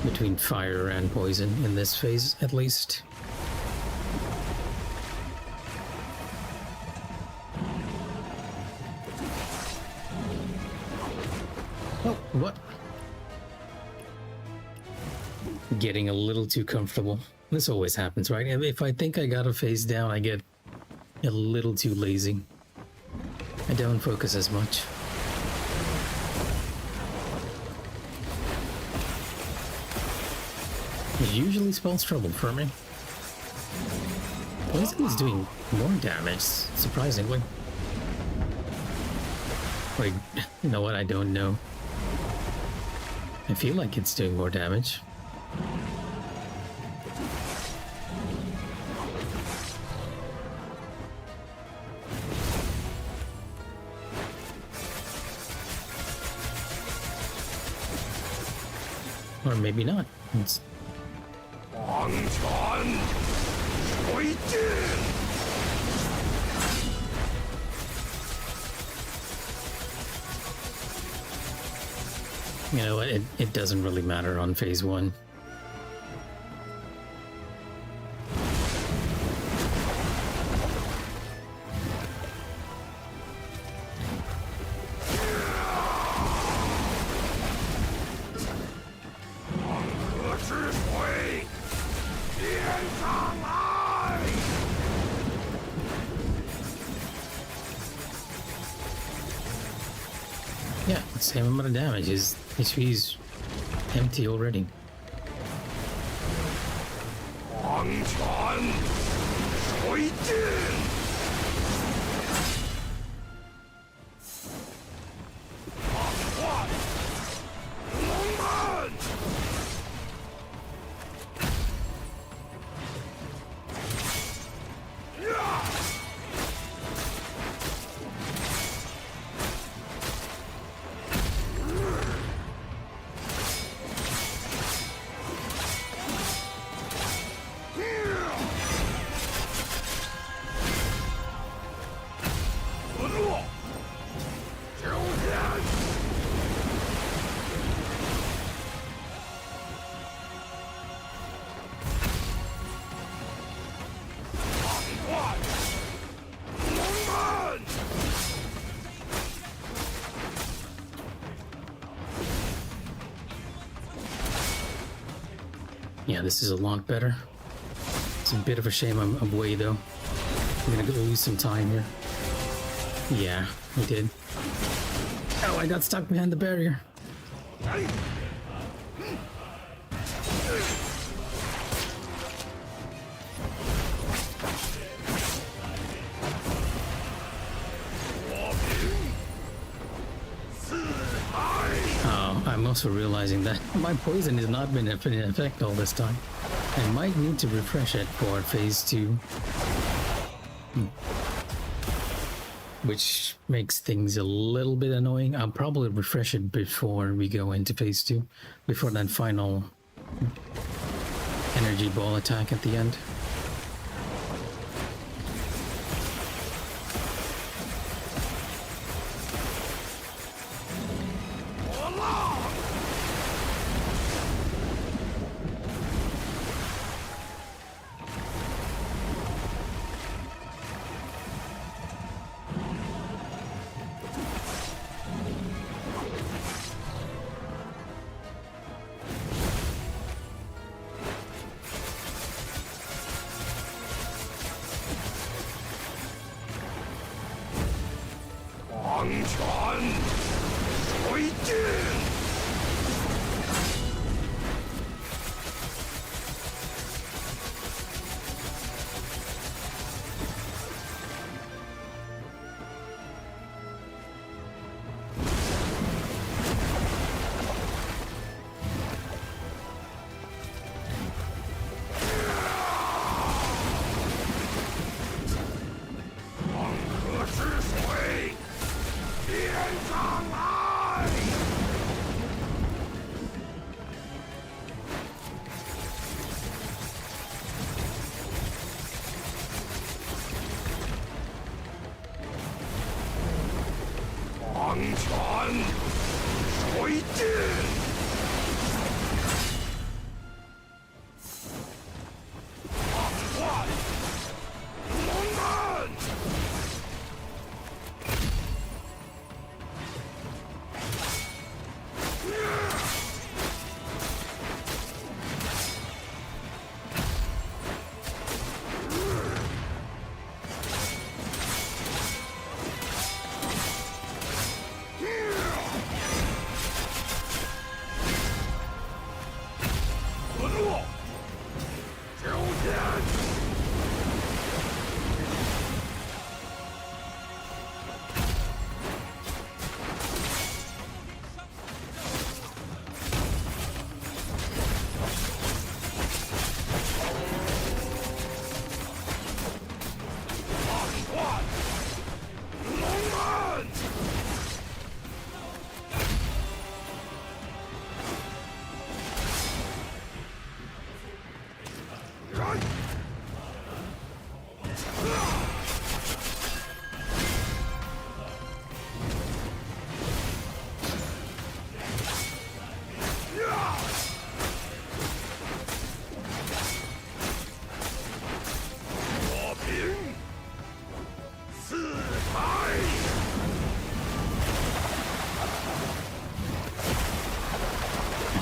S1: between fire and poison in this phase, at least. Oh, what? Getting a little too comfortable. This always happens, right? If I think I got a phase down, I get a little too lazy. I don't focus as much. It usually spells trouble for me. Poison is doing more damage, surprisingly. Wait, you know what? I don't know. I feel like it's doing more damage. Or maybe not. It's... You know, it doesn't really matter on phase 1. Yeah, same amount of damage. His HP's empty already.
S5: 黄泉水尽。放快，龙门。呀！ 沦落，九天。放快，龙门。
S1: Yeah, this is a lot better. It's a bit of a shame I'm away though. I'm gonna go lose some time here. Yeah, I did. Oh, I got stuck behind the barrier. I'm also realizing that my poison has not been in effect all this time. I might need to refresh it for phase 2. Which makes things a little bit annoying. I'll probably refresh it before we go into phase 2, before that final energy ball attack at the end.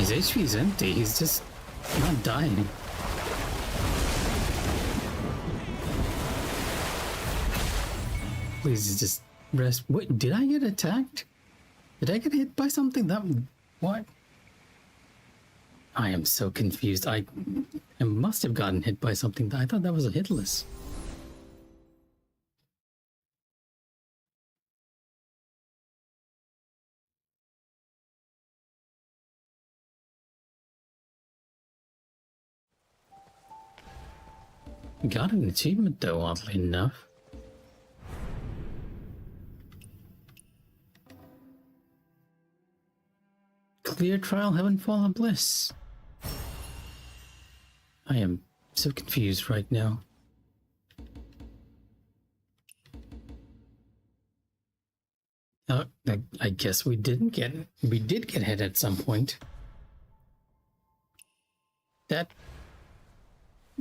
S1: His HP is empty, he's just not dying. Please just rest. Wait, did I get attacked? Did I get hit by something? What? I am so confused. I must have gotten hit by something. I thought that was a hitless. Got an achievement though, oddly enough. Clear trial, heaven, fall, and bliss. I am so confused right now. I guess we did get hit at some point. That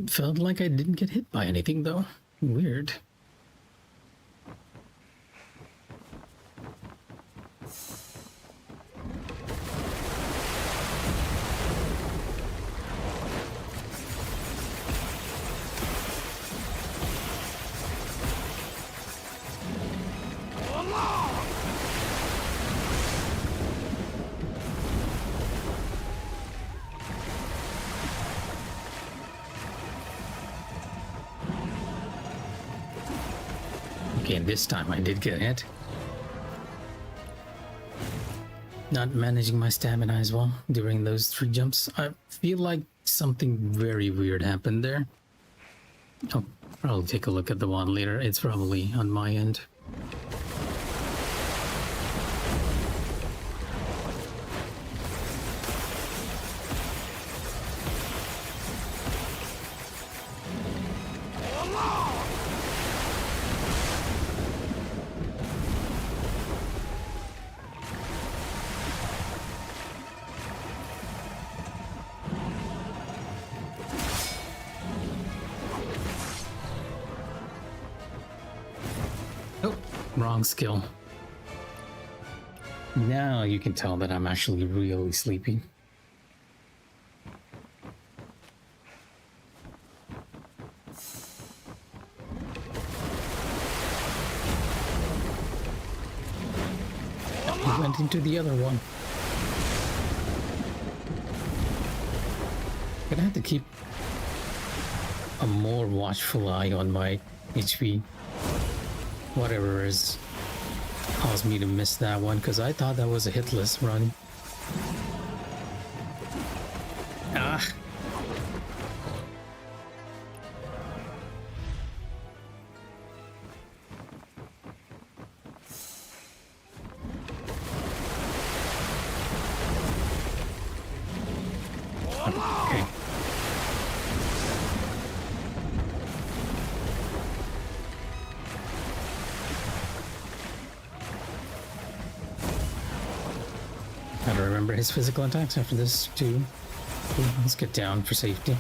S1: felt like I didn't get hit by anything though. Weird. Okay, this time I did get hit. Not managing my stamina as well during those 3 jumps. I feel like something very weird happened there. I'll probably take a look at the one later. It's probably on my end. Oh, wrong skill. Now you can tell that I'm actually really sleepy. He went into the other one. Gonna have to keep a more watchful eye on my HP. Whatever is caused me to miss that one, because I thought that was a hitless run. Ah. Okay. Gotta remember his physical attacks after this too. Let's get down for safety.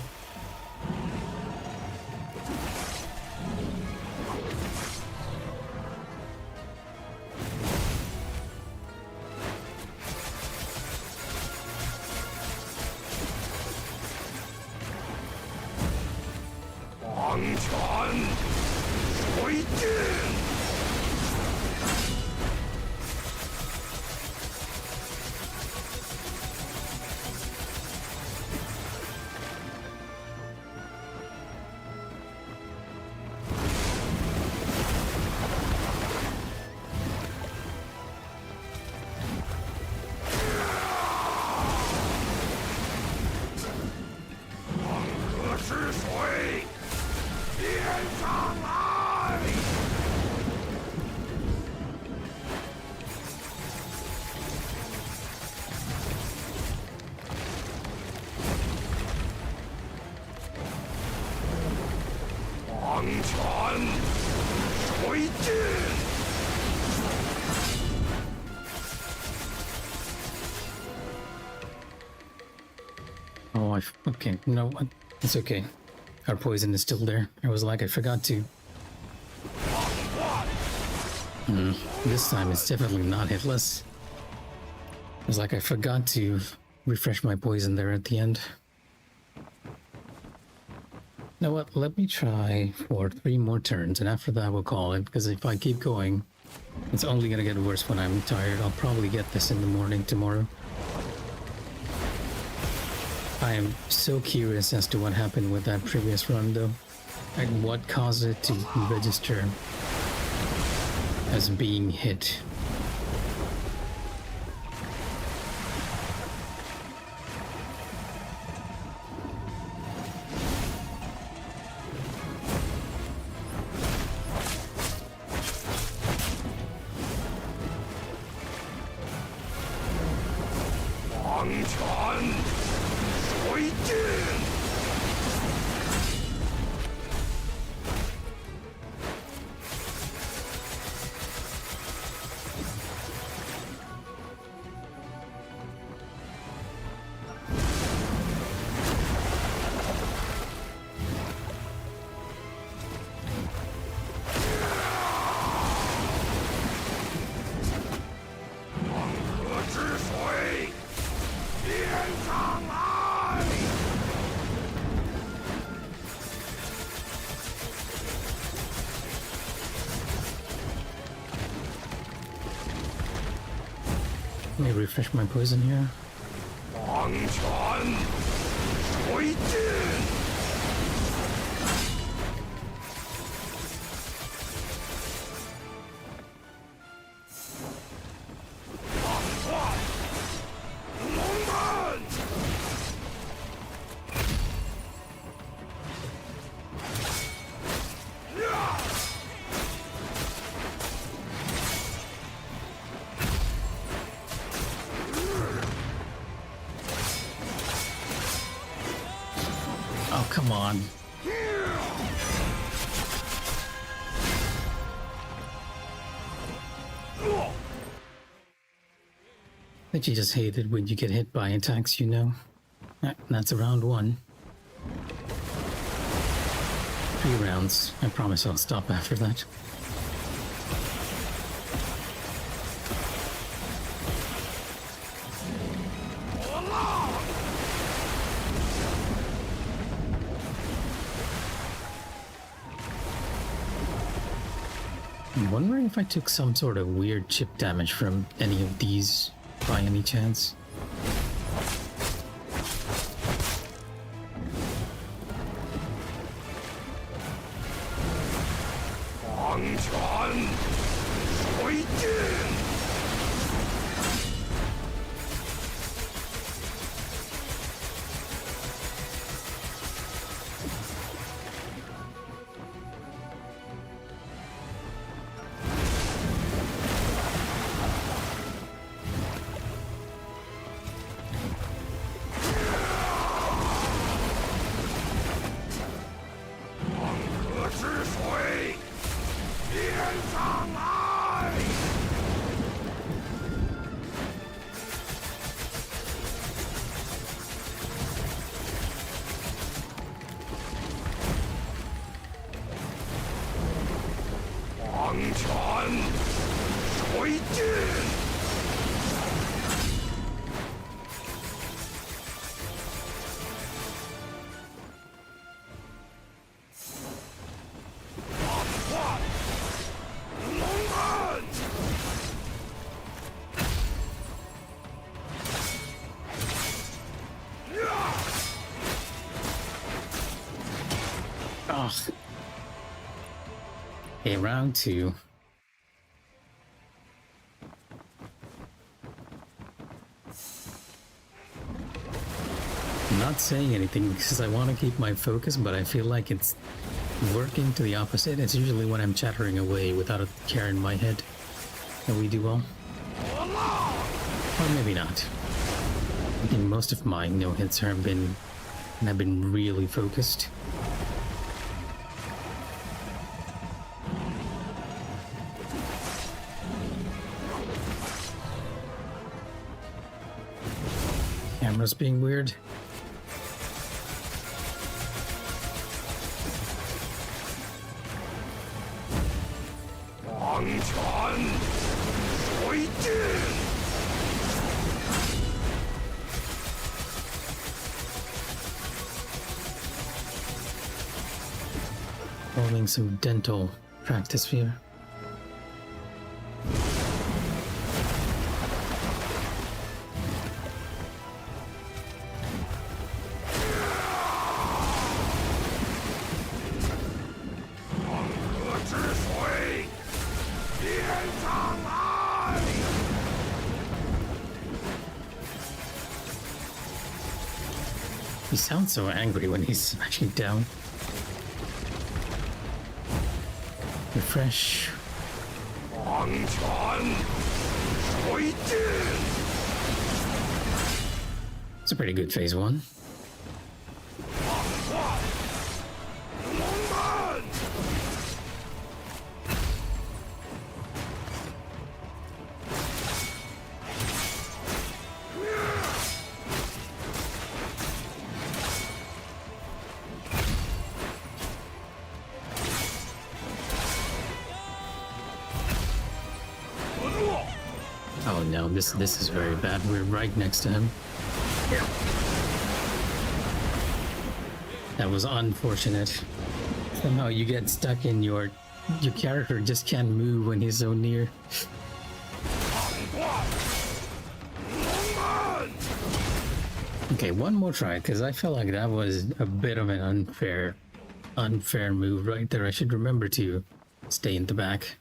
S1: Oh, okay, no, it's okay. Our poison is still there. I was like, I forgot to. This time it's definitely not hitless. It was like I forgot to refresh my poison there at the end. You know what? Let me try for 3 more turns, and after that we'll call it, because if I keep going, it's only gonna get worse when I'm tired. I'll probably get this in the morning tomorrow. I am so curious as to what happened with that previous run, though. Like, what caused it to register as being hit? Let me refresh my poison here. Oh, come on. But you just hate it when you get hit by attacks, you know. That's round 1. 3 rounds. I promise I'll stop after that. I'm wondering if I took some sort of weird chip damage from any of these by any chance. Ugh. Okay, round 2. I'm not saying anything because I want to keep my focus, but I feel like it's working to the opposite. It's usually when I'm chattering away without a care in my head that we do well. Or maybe not. I think most of my no-hits have been really focused. Camera's being weird. doing some dental practice here. He sounds so angry when he's smashing down. Refresh. It's a pretty good phase 1. Oh no, this is very bad. We're right next to him. That was unfortunate. Somehow you get stuck in your character just can't move when he's so near. Okay, one more try, because I felt like that was a bit of an unfair move right there. I should remember to stay in the back.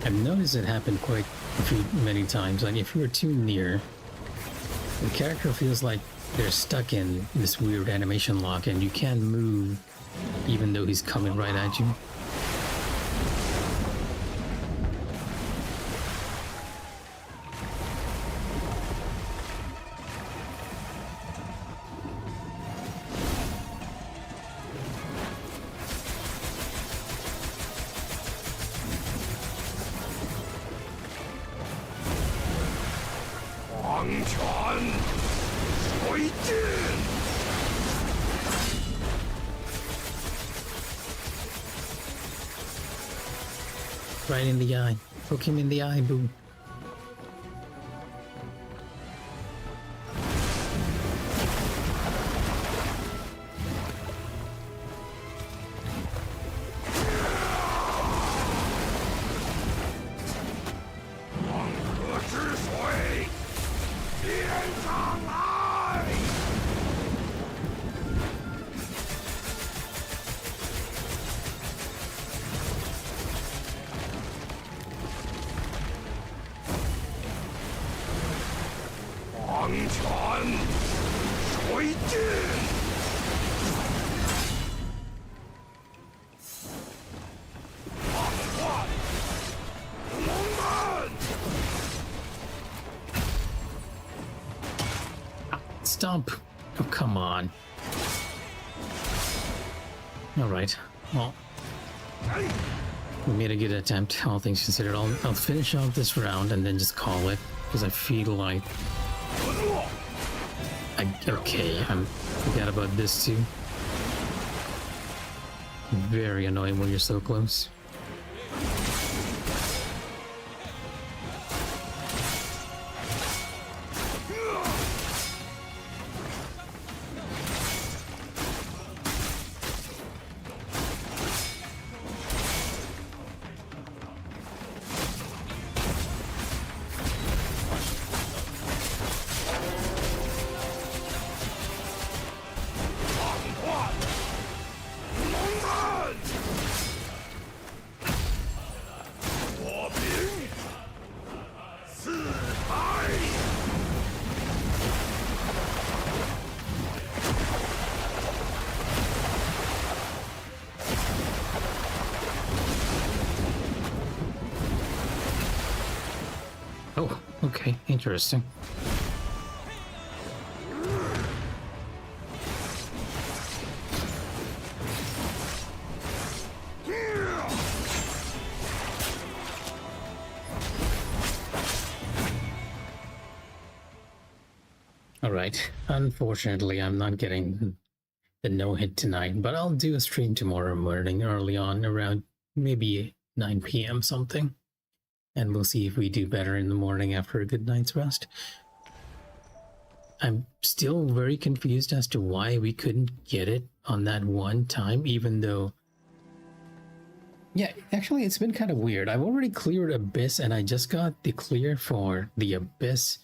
S1: I've noticed it happen quite many times. Like if you're too near, the character feels like they're stuck in this weird animation lock and you can't move even though he's coming right at you. Right in the eye. Poke him in the eye, boo. Stop. Oh, come on. Alright, well, we made a good attempt, all things considered. I'll finish off this round and then just call it, because I feel like... okay, I forgot about this too. Very annoying when you're so close. Oh, okay, interesting. Alright, unfortunately I'm not getting the no-hit tonight, but I'll do a stream tomorrow morning early on around maybe 9 p.m. something. And we'll see if we do better in the morning after a good night's rest. I'm still very confused as to why we couldn't get it on that one time, even though... Yeah, actually, it's been kind of weird. I've already cleared Abyss, and I just got the clear for the Abyss...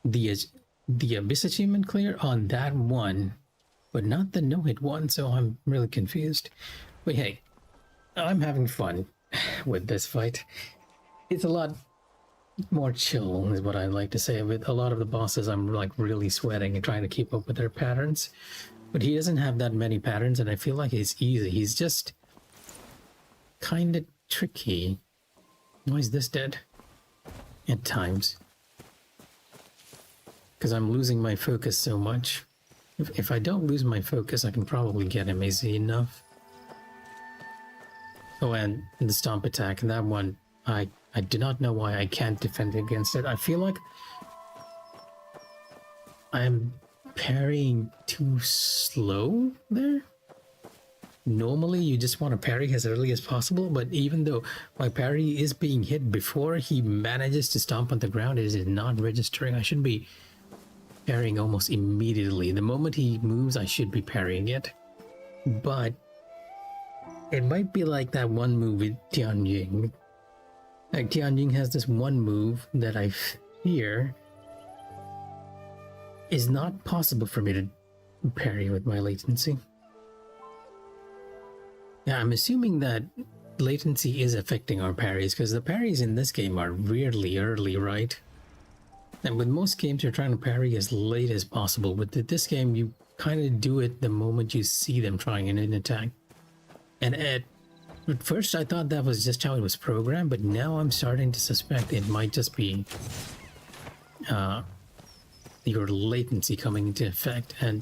S1: The Abyss achievement clear on that one, but not the no-hit one, so I'm really confused. But hey, I'm having fun with this fight. It's a lot more chill, is what I like to say. With a lot of the bosses, I'm like really sweating and trying to keep up with their patterns. But he doesn't have that many patterns, and I feel like it's easy. He's just kind of tricky. Why is this dead? At times. Because I'm losing my focus so much. If I don't lose my focus, I can probably get him easy enough. Oh, and the stomp attack, that one, I do not know why I can't defend against it. I feel like I'm parrying too slow there. Normally, you just want to parry as early as possible, but even though my parry is being hit before he manages to stomp on the ground, it is not registering. I should be parrying almost immediately. The moment he moves, I should be parrying it. But it might be like that one move with Tianjin. Like Tianjin has this one move that I fear is not possible for me to parry with my latency. Yeah, I'm assuming that latency is affecting our parries, because the parries in this game are weirdly early, right? And with most games, you're trying to parry as late as possible, but with this game, you kind of do it the moment you see them trying an attack. And at first, I thought that was just how it was programmed, but now I'm starting to suspect it might just be your latency coming into effect. And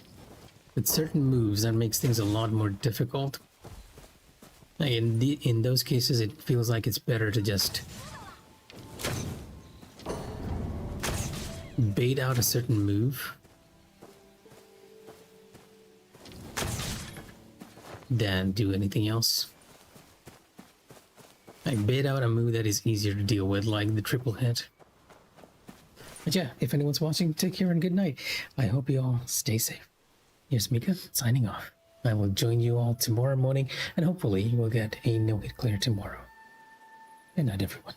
S1: with certain moves, that makes things a lot more difficult. In those cases, it feels like it's better to just bait out a certain move than do anything else. Like bait out a move that is easier to deal with, like the triple hit. But yeah, if anyone's watching, take care and good night. I hope you all stay safe. Here's Mikha signing off. I will join you all tomorrow morning, and hopefully we'll get a no-hit clear tomorrow. Good night, everyone.